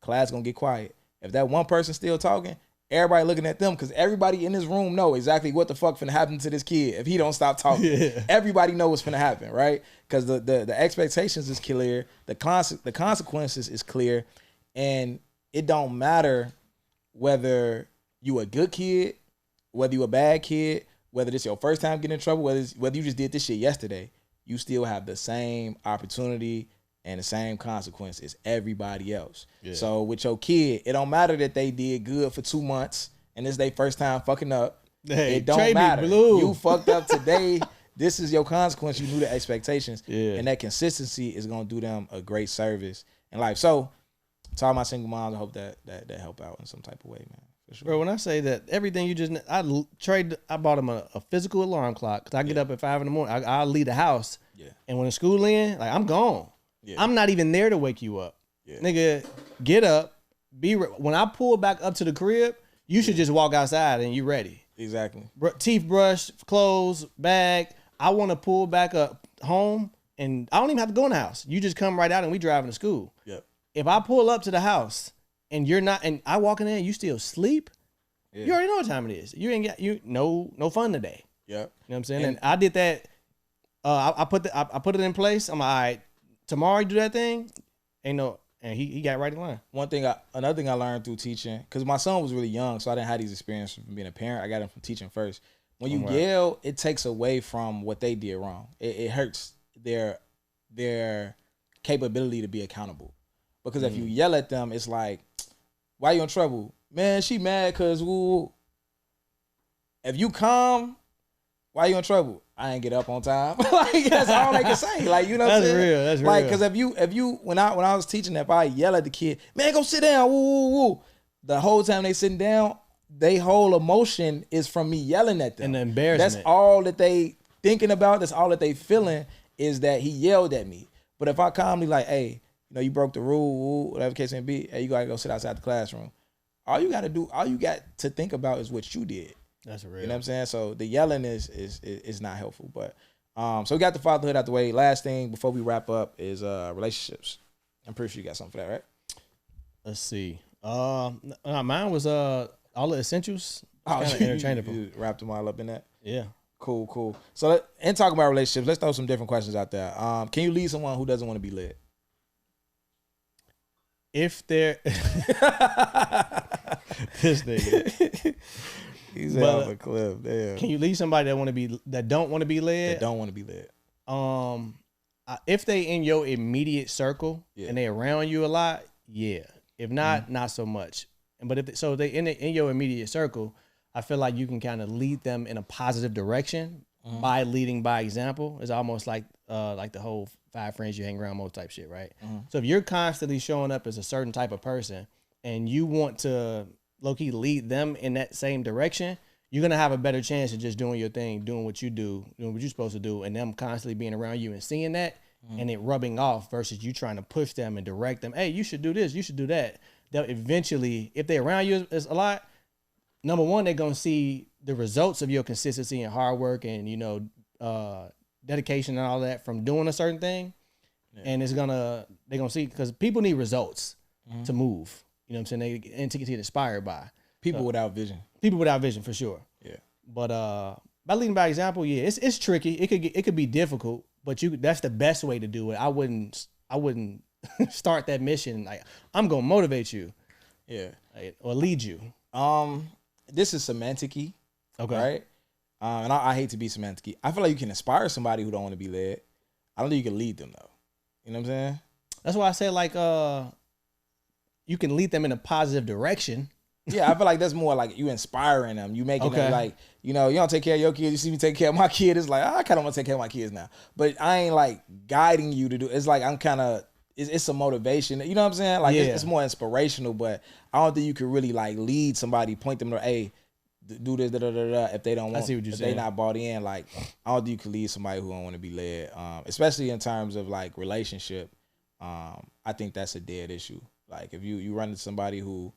Class going to get quiet. If that one person still talking, everybody looking at them because everybody in this room know exactly what the fuck finna happen to this kid if he don't stop talking. Yeah. Everybody know what's finna happen, right? Because the expectations is clear, the consequences is clear, and it don't matter whether you a good kid, whether you a bad kid, whether this your first time getting in trouble, whether you just did this shit yesterday, you still have the same opportunity and the same consequence as everybody else. Yeah. So with your kid, it don't matter that they did good for 2 months and this is their first time fucking up. Hey, it don't matter. You fucked up today. This is your consequence. You knew the expectations. Yeah. And that consistency is going to do them a great service in life. So to all my single moms, I hope that help out in some type of way, man. For sure.
Bro, when I say that everything you just, I bought him a physical alarm clock because I get up at 5 a.m. I'll leave the house. Yeah. And when the school in, like I'm gone. Yeah. I'm not even there to wake you up. Nigga, get up. When I pull back up to the crib, you should just walk outside and you ready.
Exactly.
Teeth brush, clothes, bag. I want to pull back up home, and I don't even have to go in the house. You just come right out and we driving to school.
Yep.
If I pull up to the house and you're not, and I walk in there and you still sleep, you already know what time it is. You ain't got no fun today.
Yep.
You know what I'm saying? And I did that. I put it in place. I'm like, all right, tomorrow you do that thing. And he got right in line.
Another thing I learned through teaching, because my son was really young, so I didn't have these experiences from being a parent. I got them from teaching first. When you yell, it takes away from what they did wrong. It hurts their capability to be accountable. Because if you yell at them, it's like, why you in trouble? Man, she mad because woo. If you calm, why you in trouble? I ain't get up on time. Like, that's all they can say. Like, you know what I'm saying?
That's
like,
real.
because if you when I was teaching, if I yell at the kid, man, go sit down, woo, woo, woo. The whole time they sitting down, they whole emotion is from me yelling at them.
And the embarrassment.
That's all that they thinking about. That's all that they feeling is that he yelled at me. But if I calmly like, hey, you broke the rule, whatever the case may be, hey, you gotta go sit outside the classroom. All you got to think about is what you did.
That's real.
You know what I'm saying? So the yelling is not helpful. But so we got the fatherhood out the way. Last thing before we wrap up is relationships. I'm pretty sure you got something for that, right?
Let's see. Mine was all the essentials.
Oh,
interchangeable.
You wrapped them all up in that.
Yeah.
Cool. So in talking about relationships, let's throw some different questions out there. Can you lead someone who doesn't want to be led?
If they're this nigga.
He's off a cliff. Damn.
Can you lead somebody that don't want to be led?
That don't want to be led.
If they in your immediate circle and they around you a lot, yeah. If not, not so much. But if they in your immediate circle, I feel like you can kind of lead them in a positive direction by leading by example. It's almost like the whole 5 friends you hang around most type shit, right? So if you're constantly showing up as a certain type of person and you want to low-key lead them in that same direction, you're going to have a better chance of just doing your thing, doing what you do, doing what you're supposed to do, and them constantly being around you and seeing that and it rubbing off versus you trying to push them and direct them. Hey, you should do this. You should do that. They'll eventually, if they're around you a lot, number one, they're going to see the results of your consistency and hard work and, dedication and all that from doing a certain thing. Yeah. And they're going to see, because people need results to move. You know what I'm saying? And to get inspired by.
People without vision.
People without vision, for sure.
Yeah.
But by leading by example, yeah, it's tricky. It could be difficult, but that's the best way to do it. I wouldn't start that mission like I'm gonna motivate you.
Yeah.
Or lead you.
This is semantic-y.
Okay.
Right? And I hate to be semantic-y. I feel like you can inspire somebody who don't want to be led. I don't think you can lead them though. You know what I'm saying?
That's why I say like you can lead them in a positive direction.
Yeah, I feel like that's more like you inspiring them. You making them like, you don't take care of your kids. You see me take care of my kid. It's like, I kind of want to take care of my kids now. But I ain't like guiding you to do. It's like I'm kind of, it's some motivation. You know what I'm saying? Like it's more inspirational, but I don't think you could really like lead somebody, point them to, hey, do this, if they don't want, if they not bought in. Like, I don't think you can lead somebody who don't want to be led, especially in terms of like relationship. I think that's a dead issue. Like if you run into somebody who,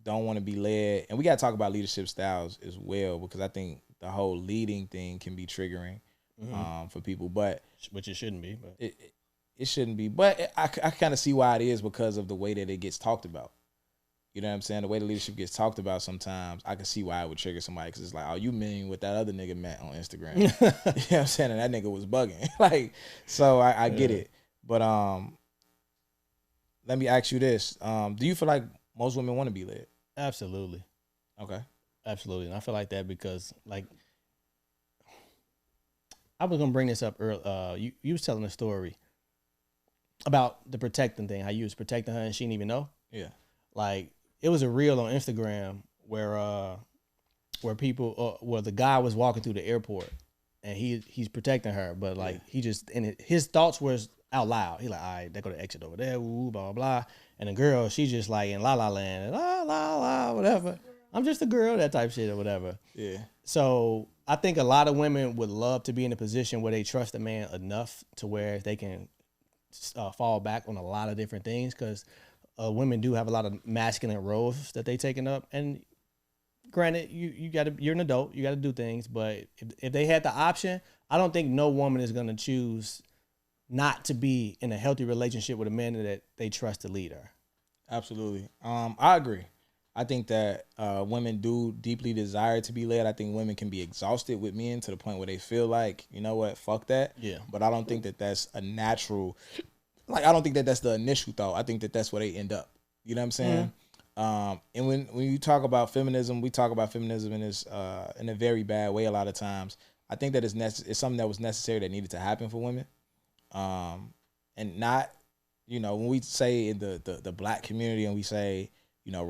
don't want to be led, and we got to talk about leadership styles as well, because I think the whole leading thing can be triggering for people, but
which it shouldn't be. But
it shouldn't be. But I kind of see why it is because of the way that it gets talked about. You know what I'm saying? The way the leadership gets talked about sometimes, I can see why it would trigger somebody, because it's like, oh, you mean what that other nigga meant on Instagram. You know what I'm saying? And that nigga was bugging. Like, so I get it. But let me ask you this. Do you feel like most women want to be led?
Absolutely.
Okay.
Absolutely. And I feel like that because, like, I was going to bring this up earlier. You was telling a story about the protecting thing, how you was protecting her and she didn't even know.
Yeah.
Like, it was a reel on Instagram where people, the guy was walking through the airport and he's protecting her, but like he just, and his thoughts was out loud. He like, all right, they go to exit over there, woo, blah, blah, blah. And the girl, she's just like in la la land, la la la, whatever. I'm just a girl, that type shit or whatever.
Yeah.
So I think a lot of women would love to be in a position where they trust a man enough to where they can fall back on a lot of different things because women do have a lot of masculine roles that they taking up. And granted, you're an adult, you got to do things. But if they had the option, I don't think no woman is gonna choose not to be in a healthy relationship with a man that they trust to lead her.
Absolutely. I agree. I think that women do deeply desire to be led. I think women can be exhausted with men to the point where they feel like, you know what, fuck that.
Yeah.
But I don't think that that's a natural, like, I don't think that that's the initial thought. I think that that's where they end up. You know what I'm saying? And when you talk about feminism, we talk about feminism in this in a very bad way a lot of times. I think that it's something that was necessary that needed to happen for women. And not, you know, when we say in the black community and we say, you know,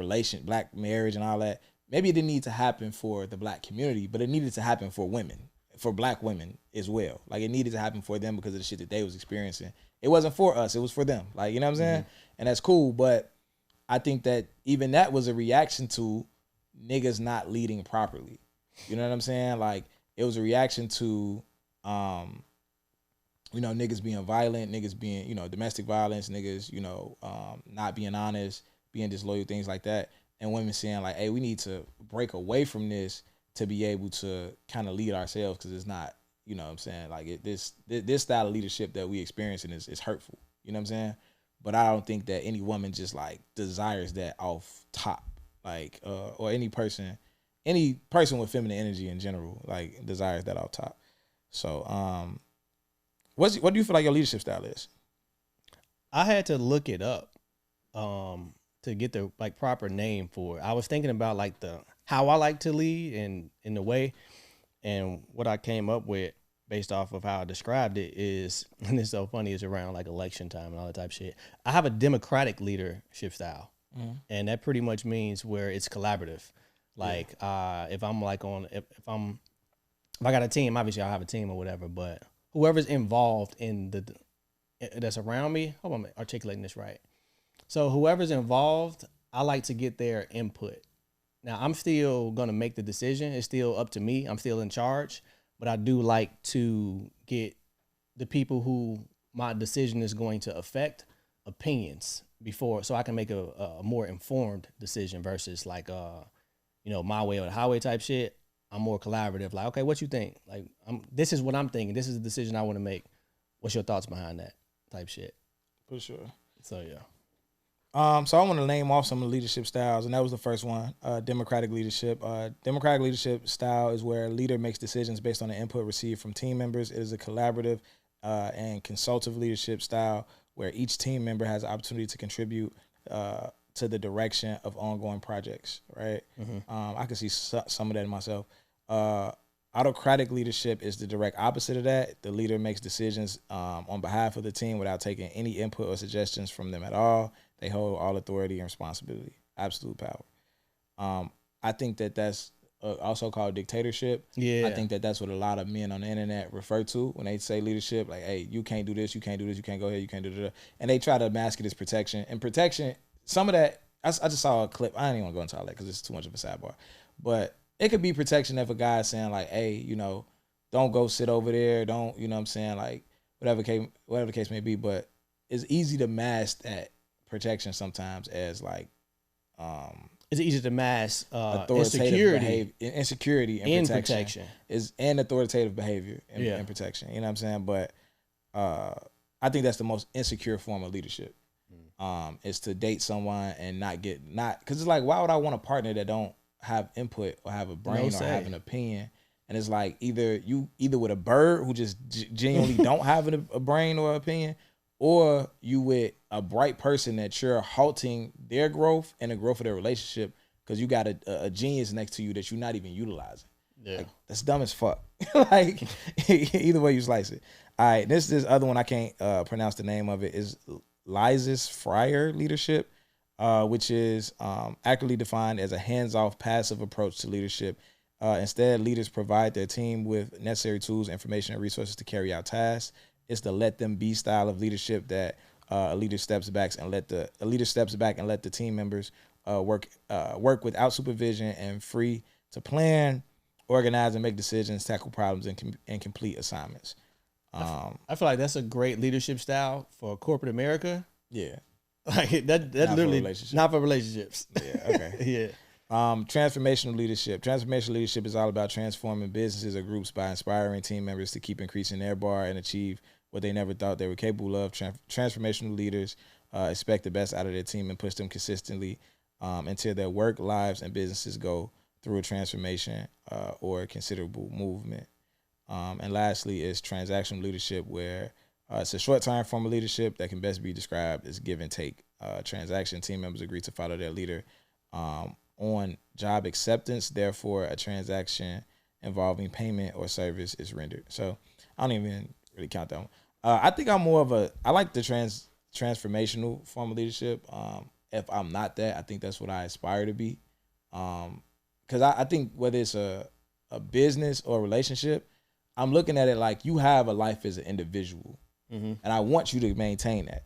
black marriage and all that, maybe it didn't need to happen for the black community, but it needed to happen for women, for black women as well. Like, it needed to happen for them because of the shit that they was experiencing. It wasn't for us, it was for them. Like, you know what I'm saying? And that's cool, but I think that even that was a reaction to niggas not leading properly. You know what I'm saying? Like, it was a reaction to, you know, niggas being violent, niggas being, you know, domestic violence, niggas, you know, not being honest, being disloyal, things like that. And women saying like, hey, we need to break away from this to be able to kind of lead ourselves because it's not, you know what I'm saying? Like, this style of leadership that we experiencing is hurtful. You know what I'm saying? But I don't think that any woman just like desires that off top. Like, or any person with feminine energy in general, like, desires that off top. So, what do you feel like your leadership style is?
I had to look it up to get the like proper name for it. I was thinking about like how I like to lead and in the way, and what I came up with based off of how I described it is, and it's so funny, it's around like election time and all that type of shit. I have a democratic leadership style, and that pretty much means where it's collaborative. Like if I'm like if I got a team, obviously I'll have a team or whatever, but whoever's involved in that's around me, hope I'm articulating this right. So whoever's involved, I like to get their input. Now, I'm still going to make the decision. It's still up to me. I'm still in charge. But I do like to get the people who my decision is going to affect opinions before, so I can make a more informed decision versus like, you know, my way or the highway type shit. I'm more collaborative. Like, okay, what you think? Like, this is what I'm thinking. This is the decision I want to make. What's your thoughts behind that type shit?
For sure.
So, yeah.
So I want to name off some of the leadership styles, and that was the first one, democratic leadership. Democratic leadership style is where a leader makes decisions based on the input received from team members. It is a collaborative and consultative leadership style where each team member has the opportunity to contribute to the direction of ongoing projects, right? I can see some of that in myself. Autocratic leadership is the direct opposite of that. The leader makes decisions on behalf of the team without taking any input or suggestions from them at all. They hold all authority and responsibility, absolute power. I think that that's also called dictatorship.
Yeah.
I think that that's what a lot of men on the internet refer to when they say leadership. Like, hey, you can't do this, you can't do this, you can't go here, you can't do that. And they try to mask it as protection. And protection, some of that, I just saw a clip. I don't even want to go into all that because it's too much of a sidebar. But it could be protection if a guy's saying like, hey, you know, don't go sit over there. Don't, you know what I'm saying? Like, whatever the case may be. But it's easy to mask that protection sometimes as like
it's easy to mask
insecurity and protection is and authoritative behavior and protection. You know what I'm saying? But I think that's the most insecure form of leadership. Is to date someone and not because it's like, why would I want a partner that don't have input or have a brain or have an opinion? And it's like either with a bird who just genuinely don't have a brain or opinion, or you with a bright person that you're halting their growth and the growth of their relationship because you got a genius next to you that you're not even utilizing. Yeah, like, that's dumb as fuck. Like, either way you slice it. All right, this other one I can't pronounce the name of it is Lysis Fryer leadership, which is accurately defined as a hands-off, passive approach to leadership. Instead, leaders provide their team with necessary tools, information, and resources to carry out tasks. It's the let them be style of leadership that a leader steps back and let the team members work without supervision and free to plan, organize, and make decisions, tackle problems, and complete assignments.
I feel like that's a great leadership style for corporate America.
Yeah.
Like that
Not for
literally
relationships.
not for relationships.
Yeah. Okay.
Yeah.
Transformational leadership. Transformational leadership is all about transforming businesses or groups by inspiring team members to keep increasing their bar and achieve what they never thought they were capable of. Transformational leaders expect the best out of their team and push them consistently until their work, lives, and businesses go through a transformation or considerable movement. And lastly is transactional leadership, where it's a short-term form of leadership that can best be described as give and take. Transaction team members agree to follow their leader on job acceptance. Therefore, a transaction involving payment or service is rendered. So I don't even really count that one. I think I'm more of I like the transformational form of leadership. If I'm not that, I think that's what I aspire to be. Because I think whether it's a business or a relationship, I'm looking at it like you have a life as an individual.
Mm-hmm.
And I want you to maintain that.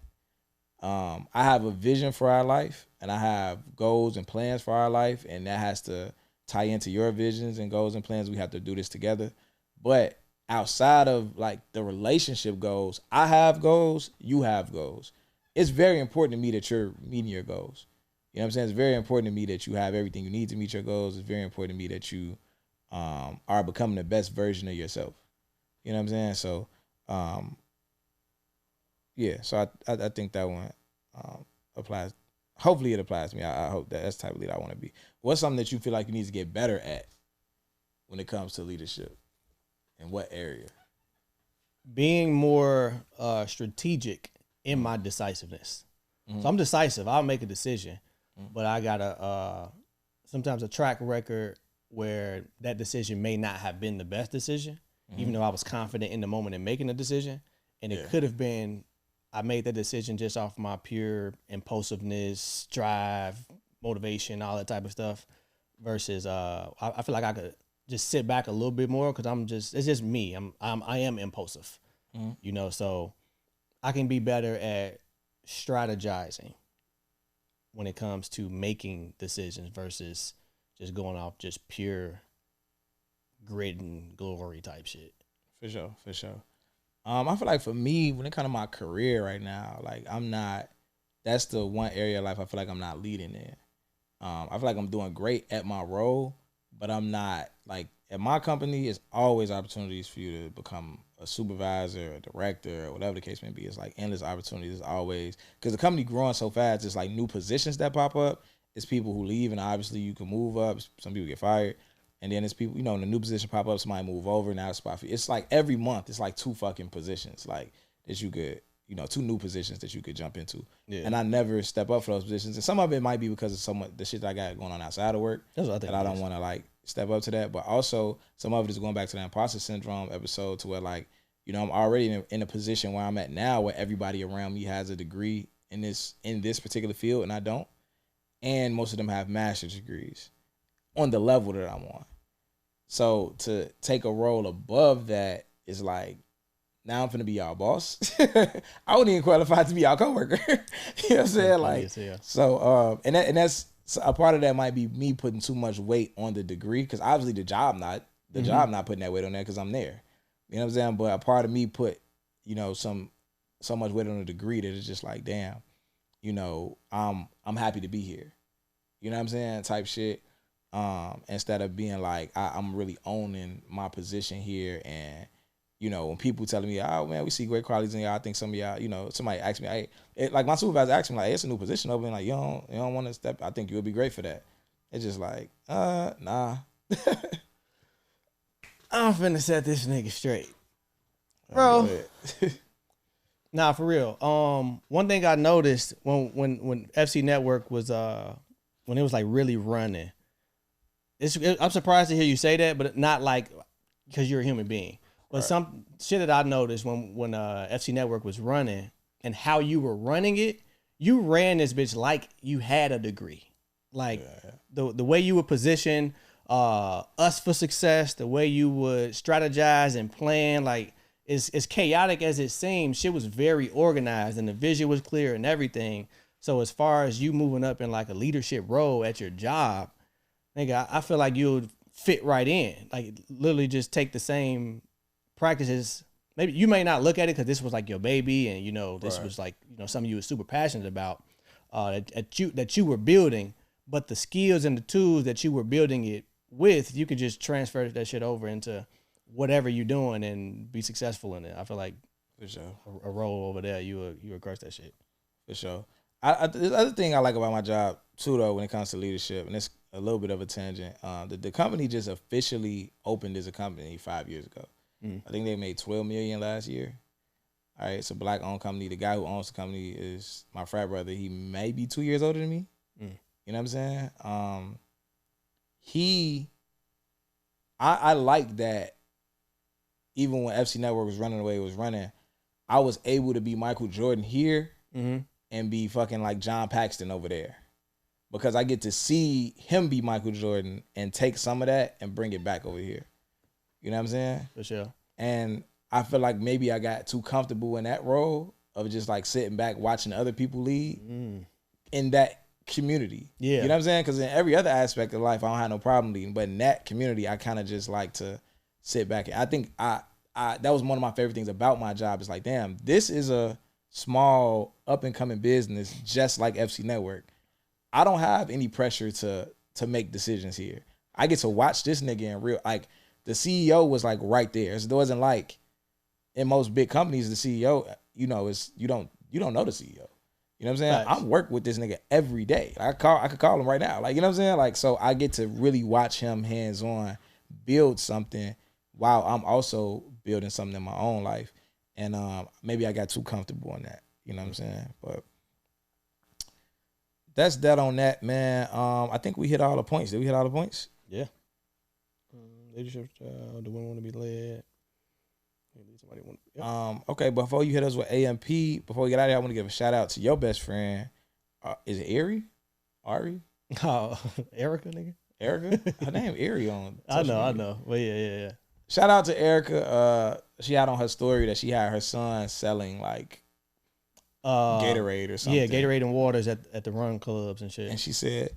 I have a vision for our life, and I have goals and plans for our life, and that has to tie into your visions and goals and plans. We have to do this together. But outside of like the relationship goals, I have goals, you have goals. It's very important to me that you're meeting your goals. You know what I'm saying? It's very important to me that you have everything you need to meet your goals. It's very important to me that you are becoming the best version of yourself. You know what I'm saying? So, yeah. So I think that one applies. Hopefully it applies to me. I hope that's the type of leader I want to be. What's something that you feel like you need to get better at when it comes to leadership? In what area?
Being more strategic in my decisiveness.
Mm-hmm.
So I'm decisive. I'll make a decision, but I got sometimes a track record where that decision may not have been the best decision, even though I was confident in the moment in making the decision. And it could have been, I made that decision just off my pure impulsiveness, drive, motivation, all that type of stuff, versus I feel like I could just sit back a little bit more because it's just me. I am impulsive, you know, so I can be better at strategizing when it comes to making decisions versus just going off just pure grit and glory type shit.
For sure. I feel like for me, when it comes to my career right now, like that's the one area of life I feel like I'm not leading in. I feel like I'm doing great at my role, but I'm not, like, at my company, it's always opportunities for you to become a supervisor, a director, or whatever the case may be. It's like endless opportunities always, because the company growing so fast, it's like new positions that pop up. It's people who leave, and obviously you can move up. Some people get fired. And then it's people, you know, in the new position pop up, somebody move over, now it's spot for you. It's like every month, it's like 2 fucking positions, like, that you could, you know, 2 new positions that you could jump into. Yeah. And I never step up for those positions. And some of it might be because of so much the shit that I got going on outside of work. That's what I think. That I don't want to, like, step up to that. But also, some of it is going back to the imposter syndrome episode, to where, like, you know, I'm already in a position where I'm at now, where everybody around me has a degree in this particular field, and I don't. And most of them have master's degrees on the level that I'm on. So to take a role above that is like, now I'm finna be y'all boss. I wouldn't even qualify to be y'all coworker. You know what I'm saying? Like, so, and that's a part of that might be me putting too much weight on the degree, because obviously the job not putting that weight on there because I'm there. You know what I'm saying? But a part of me put, you know, so much weight on the degree that it's just like, damn, you know, I'm happy to be here. You know what I'm saying? Type shit. Instead of being like, I'm really owning my position here. And, you know, when people telling me, oh man, we see great qualities in y'all, I think some of y'all, you know, somebody asked me, hey, like my supervisor asked me, like, hey, it's a new position open, like, you don't want to step, I think you would be great for that. It's just like, nah.
I'm finna set this nigga straight, bro. Nah, for real. One thing I noticed when FC Network was when it was like really running, I'm surprised to hear you say that, but not like because you're a human being. But some shit that I noticed when FC Network was running and how you were running it, you ran this bitch like you had a degree. Like the way you would position us for success, the way you would strategize and plan, like as chaotic as it seemed, shit was very organized and the vision was clear and everything. So as far as you moving up in like a leadership role at your job, nigga, I feel like you would fit right in. Like literally just take the same practices maybe you may not look at it because this was like your baby, and you know this was like something you were super passionate about that you were building, but the skills and the tools that you were building it with, you could just transfer that shit over into whatever you're doing and be successful in it. I feel like
for sure
a role over there, you would crush that shit.
for sure. The other thing I like about my job too, though, when it comes to leadership, and it's a little bit of a tangent, the company just officially opened as a company 5 years ago. I think they made $12 million last year. All right, it's a black-owned company. The guy who owns the company is my frat brother. He may be 2 years older than me. You know what I'm saying? I like that. Even when FC Network was running the way it was running, I was able to be Michael Jordan here and be fucking like John Paxton over there, because I get to see him be Michael Jordan and take some of that and bring it back over here. You know what I'm saying?
For sure.
And I feel like maybe I got too comfortable in that role of just like sitting back watching other people lead in that community. Yeah. You know what I'm saying? Because in every other aspect of life, I don't have no problem leading. But in that community, I kind of just like to sit back. I think I that was one of my favorite things about my job. Is like, damn, this is a small up and coming business just like FC Network. I don't have any pressure to make decisions here. I get to watch this nigga in real, like the CEO was like right there. It wasn't like in most big companies, the CEO, is you don't know the CEO. You know what I'm saying?
Right.
I work with this nigga every day. I could call him right now. Like, you know what I'm saying? Like, so I get to really watch him hands on build something while I'm also building something in my own life. And maybe I got too comfortable in that. You know what I'm saying? But that's that on that, man. I think we hit all the points. Did we hit all the points?
Yeah. Leadership style, the women want to be led.
Okay, before you hit us with AMP, before we get out of here, I want to give a shout out to your best friend. Is it Ari?
Oh, Erica, nigga.
Erica? Her name Ari on.
I know. Well, yeah.
Shout out to Erica. She had on her story that she had her son selling like Gatorade or something.
Yeah, Gatorade and waters at the run clubs and shit.
And she said,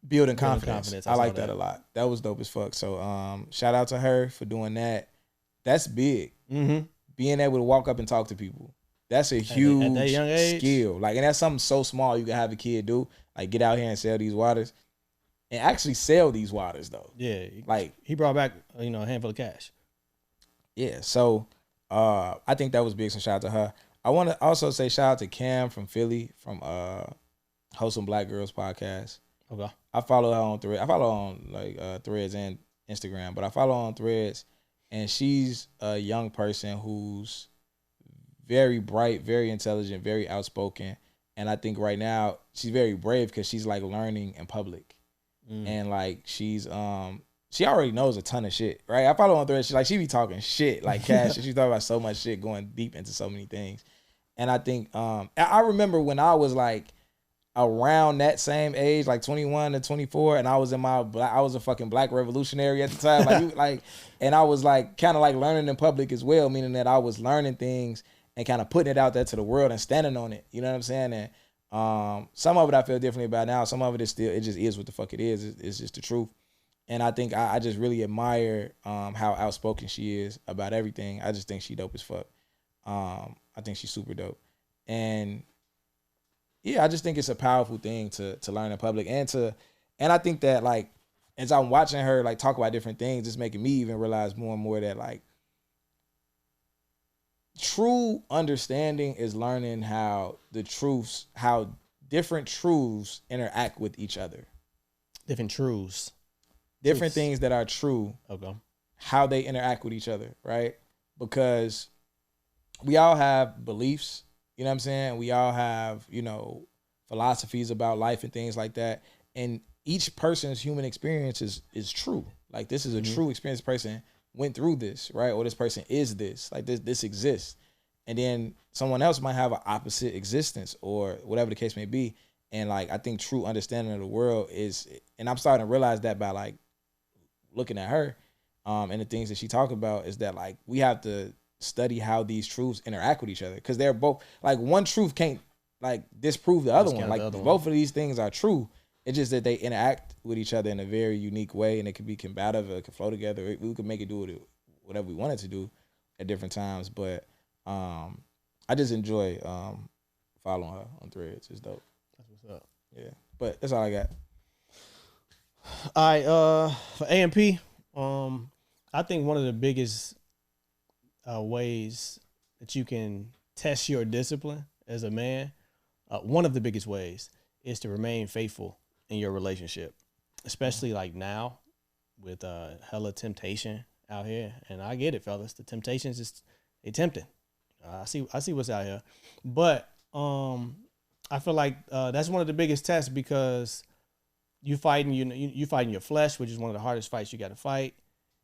building confidence. I like that a lot. That was dope as fuck. So shout out to her for doing that. That's big. Mm-hmm. Being able to walk up and talk to people. That's a huge
at that young age
skill. Like, and that's something so small you can have a kid do. Like, get out here and sell these waters. And actually sell these waters though.
Yeah.
Like,
he brought back, a handful of cash.
Yeah. So I think that was big. So shout out to her. I want to also say shout out to Cam from Philly, from Wholesome Black Girls podcast.
Okay.
I follow her on Threads. I follow on Threads and Instagram, but I follow on Threads, and she's a young person who's very bright, very intelligent, very outspoken. And I think right now she's very brave because she's like learning in public. And like she's she already knows a ton of shit, right? I follow on Threads. She be talking shit like cash. She talking about so much shit, going deep into so many things. And I think I remember when I was like around that same age, like 21 to 24, and I was I was a fucking black revolutionary at the time, and I was like kind of like learning in public as well, meaning that I was learning things and kind of putting it out there to the world and standing on it. You know what I'm saying? And some of it I feel differently about now. Some of it is still, it just is what the fuck it is. It's just the truth. And I think I just really admire how outspoken she is about everything. I just think she dope as fuck. I think she's super dope. And yeah, I just think it's a powerful thing to learn in public, and I think that like as I'm watching her like talk about different things, it's making me even realize more and more that like true understanding is learning how different truths interact with each other.
Different truths.
Different things that are true.
Okay.
How they interact with each other, right? Because we all have beliefs, you know what I'm saying? We all have, philosophies about life and things like that. And each person's human experience is true. Like, this is a true experience. This person went through this, right? Or this person is this. Like, this exists. And then someone else might have an opposite existence or whatever the case may be. And, like, I think true understanding of the world is, and I'm starting to realize that by, like, looking at her and the things that she talked about, is that, like, we have to study how these truths interact with each other, because they're both, like, one truth can't, like, disprove the other one. Like, both of these things are true. It's just that they interact with each other in a very unique way, and it could be combative, or it could flow together. We could make it do whatever we want it to do. at different times. But I just enjoy following her on Threads. It's dope.
That's what's up.
Yeah, but that's all I got.
All right, for A&P, I think one of the biggest ways that you can test your discipline as a man, one of the biggest ways is to remain faithful in your relationship, especially like now with hella temptation out here. And I get it, fellas. The temptations is they tempting. I see what's out here, but I feel like that's one of the biggest tests because you fighting your flesh, which is one of the hardest fights you got to fight,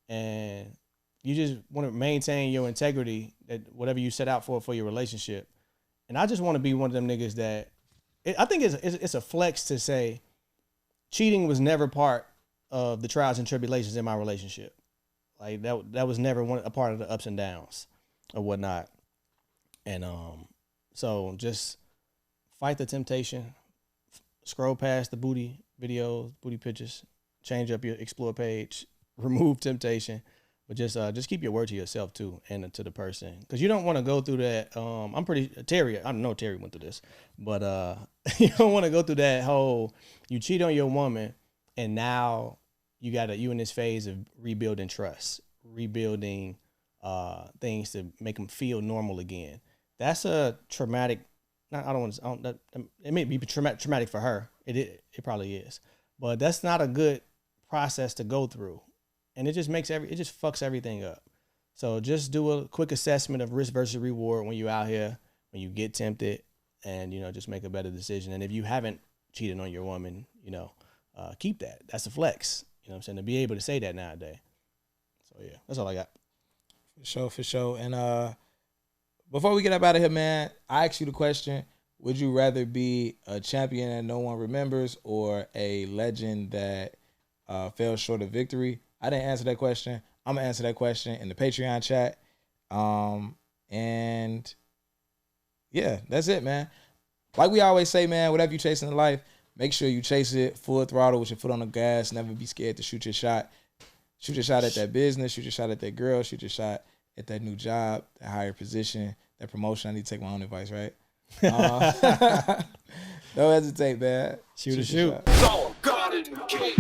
and you just want to maintain your integrity that whatever you set out for your relationship. And I just want to be one of them niggas that I think it's a flex to say cheating was never part of the trials and tribulations in my relationship. Like that was never a part of the ups and downs or whatnot. And so just fight the temptation, scroll past the booty videos, booty pictures, change up your explore page, remove temptation, but just keep your word to yourself too and to the person, because you don't want to go through that. I know Terry went through this, but you don't want to go through that whole you cheat on your woman and now you in this phase of rebuilding trust, rebuilding things to make them feel normal again. That's a traumatic. It may be traumatic for her. It probably is, but that's not a good process to go through, and it just fucks everything up. So just do a quick assessment of risk versus reward when you're out here, when you get tempted, and just make a better decision. And if you haven't cheated on your woman, keep that. That's a flex. You know what I'm saying, to be able to say that nowadays. So yeah, that's all I got.
For sure. And before we get up out of here, man, I asked you the question: would you rather be a champion that no one remembers or a legend that fell short of victory? I didn't answer that question. I'm gonna answer that question in the Patreon chat. And yeah, that's it, man. Like we always say, man, whatever you chasing in life, make sure you chase it full throttle with your foot on the gas. Never be scared to shoot your shot. Shoot your shot at that business. Shoot your shot at that girl. Shoot your shot at that new job, that higher position, that promotion. I need to take my own advice, right? Don't hesitate, man.
Shoot.
God in the king.